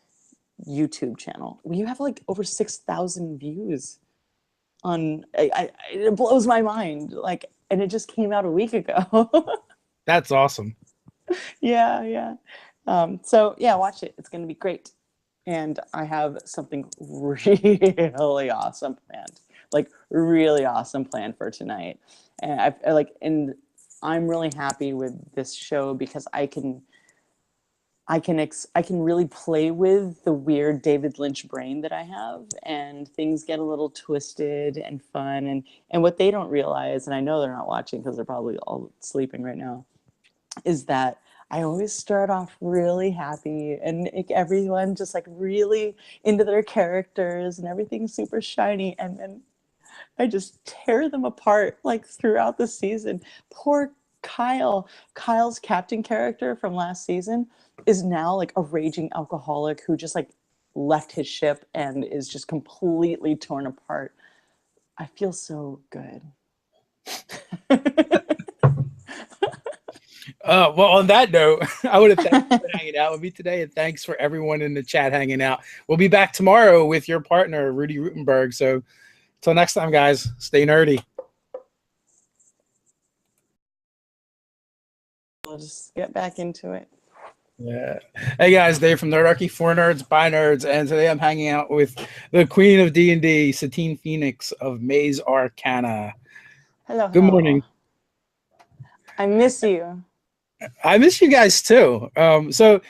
YouTube channel. We have like over 6,000 views on. It blows my mind. Like, and it just came out a week ago. That's awesome. Yeah. So yeah, watch it. It's going to be great. And I have something really awesome planned. Like really awesome planned for tonight. And I'm really happy with this show because I can really play with the weird David Lynch brain that I have, and things get a little twisted and fun. And what they don't realize, and I know they're not watching because they're probably all sleeping right now, is that I always start off really happy and make everyone just like really into their characters and everything's super shiny. And then I just tear them apart like throughout the season. Poor Kyle. Kyle's captain character from last season is now like a raging alcoholic who just like left his ship and is just completely torn apart. I feel so good. Well, on that note, I want to thank you for hanging out with me today, and thanks for everyone in the chat hanging out. We'll be back tomorrow with your partner, Rudy Rutenberg. So Till next time, guys, stay nerdy. We'll just get back into it. Yeah. Hey guys, Dave from Nerdarchy, for nerds, by nerds, and today I'm hanging out with the Queen of D&D, Satine Phoenix of Maze Arcana. Hello, Good hello. morning. I miss you. I miss you guys too. So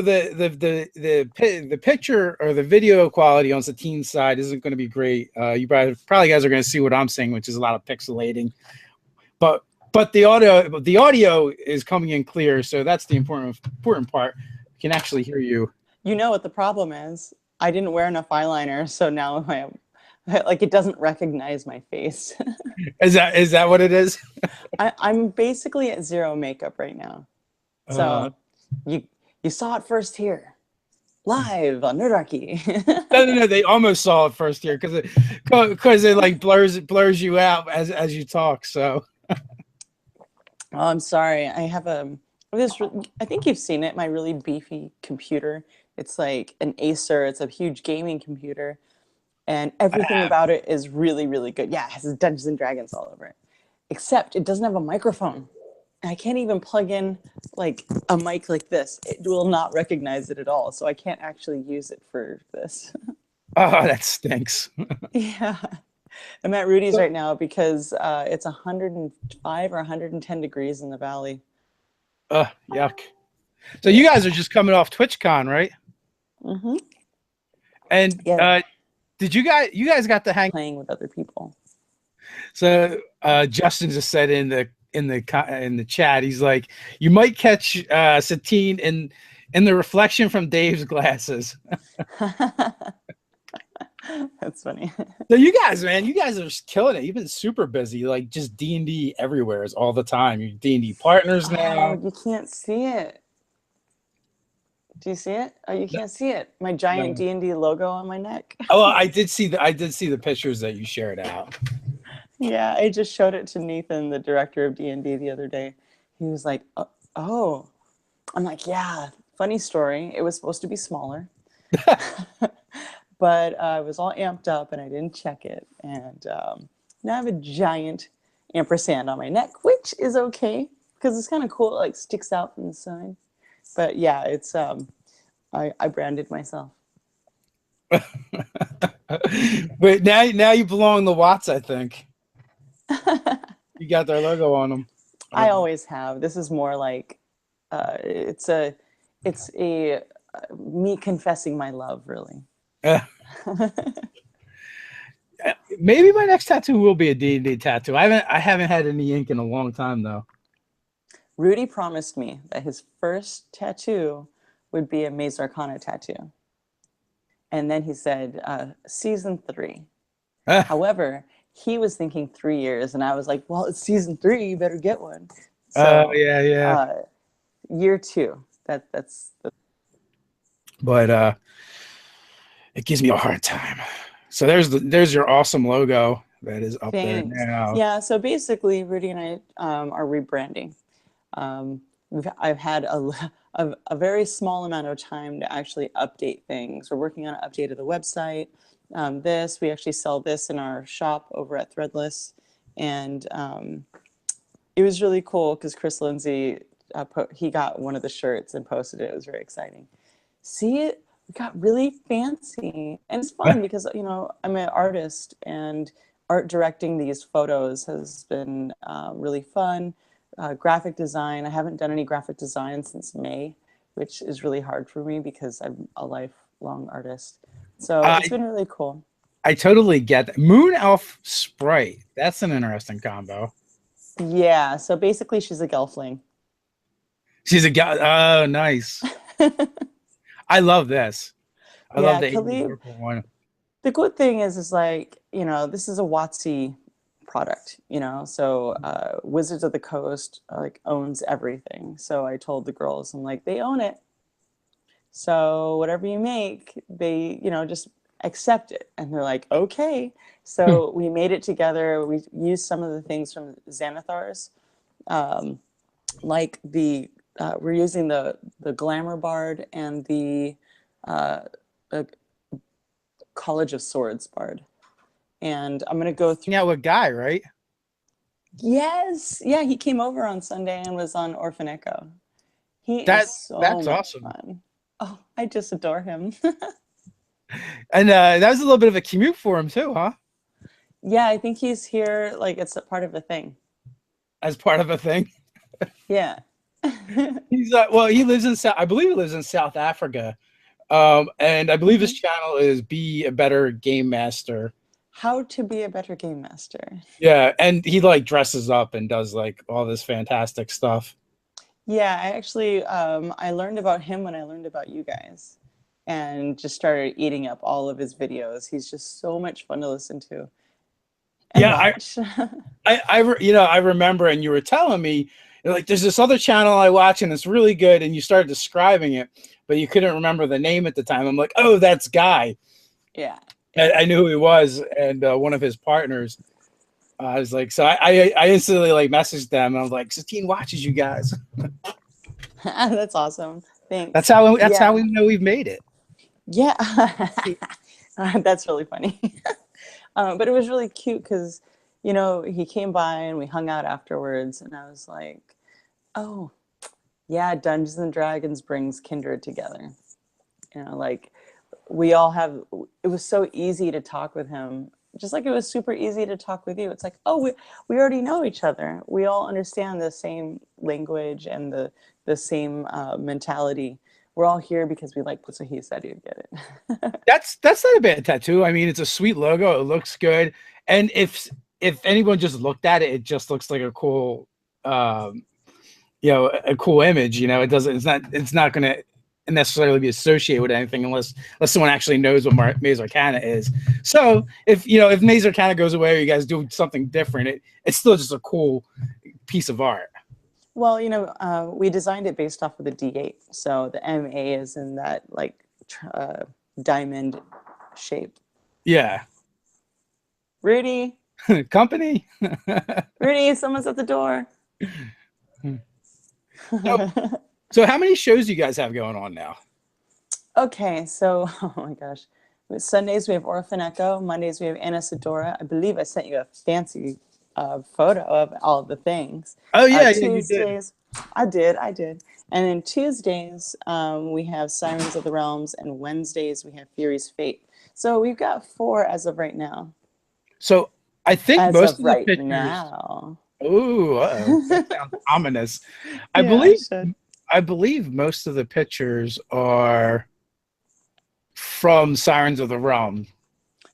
the picture or the video quality on Satine's side isn't going to be great. You probably guys are going to see what I'm saying, which is a lot of pixelating, but the audio is coming in clear, so that's the important part. I can actually hear you. You know what the problem is? I didn't wear enough eyeliner, so now like it doesn't recognize my face. Is that what it is? I'm basically at zero makeup right now. So you saw it first here, live on Nerdarchy. No. They almost saw it first here because it like blurs you out as you talk. So. Oh, I'm sorry. I have I think you've seen it, my really beefy computer. It's like an Acer. It's a huge gaming computer. And everything about it is really, really good. Yeah, it has Dungeons and Dragons all over it. Except it doesn't have a microphone. I can't even plug in like a mic like this. It will not recognize it at all. So I can't actually use it for this. Oh, that stinks. Yeah. I'm at Rudy's right now because it's 105 or 110 degrees in the valley. Yuck. So you guys are just coming off TwitchCon, right? Mm-hmm. And Yeah. did you guys got to hang Playing with other people? So Justin just said in the chat, he's like, you might catch Satine in the reflection from Dave's glasses. That's funny. So you guys, man, you guys are just killing it. You've been super busy, like just D&D everywhere is all the time. You're D&D partners now. Oh, you can't see it. Do you see it? Oh, you can't see it. My giant No. D&D logo on my neck. Oh, I did see the pictures that you shared out. Yeah, I just showed it to Nathan, the director of D&D, the other day. He was like, "Oh." I'm like, "Yeah, funny story. It was supposed to be smaller." But I was all amped up and I didn't check it. And now I have a giant ampersand on my neck, which is okay because it's kind of cool. It like sticks out from the side. But yeah, it's I branded myself. But now you belong in the Watts, I think. You got their logo on them. I always have. This is more like it's a me confessing my love, really. Maybe my next tattoo will be a D&D tattoo. I haven't had any ink in a long time though. Rudy promised me that his first tattoo would be a Maze Arcana tattoo. And then he said, season 3. However, he was thinking 3 years, and I was like, well, it's season 3, you better get one. So yeah. Year 2. That's But it gives me a hard time. So there's your awesome logo that is up Thanks. there now. Yeah, so basically, Rudy and I are rebranding. I've had a very small amount of time to actually update things. We're working on an update of the website. We actually sell this in our shop over at Threadless. And it was really cool because Chris Lindsay, he got one of the shirts and posted it. It was very exciting. See it? We got really fancy. And it's fun because, I'm an artist and art directing these photos has been really fun. Graphic design, I haven't done any graphic design since May, which is really hard for me because I'm a lifelong artist. So it's been really cool. I totally get that. Moon Elf Sprite. That's an interesting combo. Yeah, so basically she's a gelfling. She's a oh, nice. I love this. I love the Khalib, one. the good thing is like, this is a WotC product, so Wizards of the Coast like owns everything. So I told the girls, I'm like, they own it. So whatever you make, they, just accept it. And they're like, okay. So we made it together. We used some of the things from Xanathar's, like we're using the Glamour Bard and the College of Swords Bard. and I'm gonna go through. Yeah, with Guy, right? Yes, yeah, he came over on Sunday and was on Orphan Echo. He is That so that's much awesome. fun. Oh, I just adore him. And that was a little bit of a commute for him too, huh? Yeah, I think he's here like it's a part of a thing. As part of a thing. Yeah. He's well, he lives in South. I believe he lives in South Africa, and I believe his Mhm. channel is "Be a Better Game Master." How to be a better game master. Yeah, and he like dresses up and does like all this fantastic stuff. Yeah, I actually I learned about him when I learned about you guys and just started eating up all of his videos. He's just so much fun to listen to and Yeah, watch. I remember, and you were telling me, you're like, there's this other channel I watch, and it's really good, and you started describing it, but you couldn't remember the name at the time. I'm like, oh, that's Guy. Yeah. I knew who he was, and one of his partners. I was like, so I instantly like messaged them. And I was like, Satine watches you guys. That's awesome. That's Thanks. how Yeah. we know we've made it. Yeah. That's really funny. But it was really cute because, he came by and we hung out afterwards, and I was like, oh, yeah, Dungeons and Dragons brings kindred together. Like we all have, it was so easy to talk with him, just like it was super easy to talk with you. It's like, oh, we already know each other. We all understand the same language and the same mentality. We're all here because we like, so he said he'd get it. That's not a bad tattoo. I mean, it's a sweet logo. It looks good, and if anyone just looked at it, it just looks like a cool, um, a cool image. It doesn't. It's not going to necessarily be associated with anything unless someone actually knows what Maze Arcana is. So if Maze Arcana goes away, or you guys do something different, it's still just a cool piece of art. Well, we designed it based off of the D8. So the MA is in that like diamond shape. Yeah. Rudy, Company. Rudy, someone's at the door. So how many shows do you guys have going on now? Okay, so, oh my gosh. Sundays we have Orphan Echo. Mondays we have Anna Sedora. I believe I sent you a fancy photo of all of the things. Oh yeah, you did. Tuesdays, I did. And then Tuesdays we have Sirens of the Realms, and Wednesdays we have Fury's Fate. So we've got 4 as of right now. So I think As most of of the right pictures. now. Ooh, that sounds ominous. I Yeah, believe should. I believe most of the pictures are from Sirens of the Realm.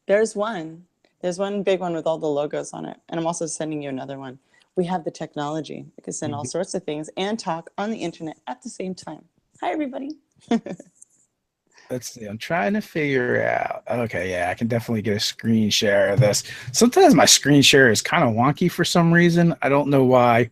There's one. There's one big one with all the logos on it. And I'm also sending you another one. We have the technology. We can send all sorts of things and talk on the internet at the same time. Hi, everybody. Let's see. I'm trying to figure out. Okay, yeah, I can definitely get a screen share of this. Sometimes my screen share is kind of wonky for some reason. I don't know why.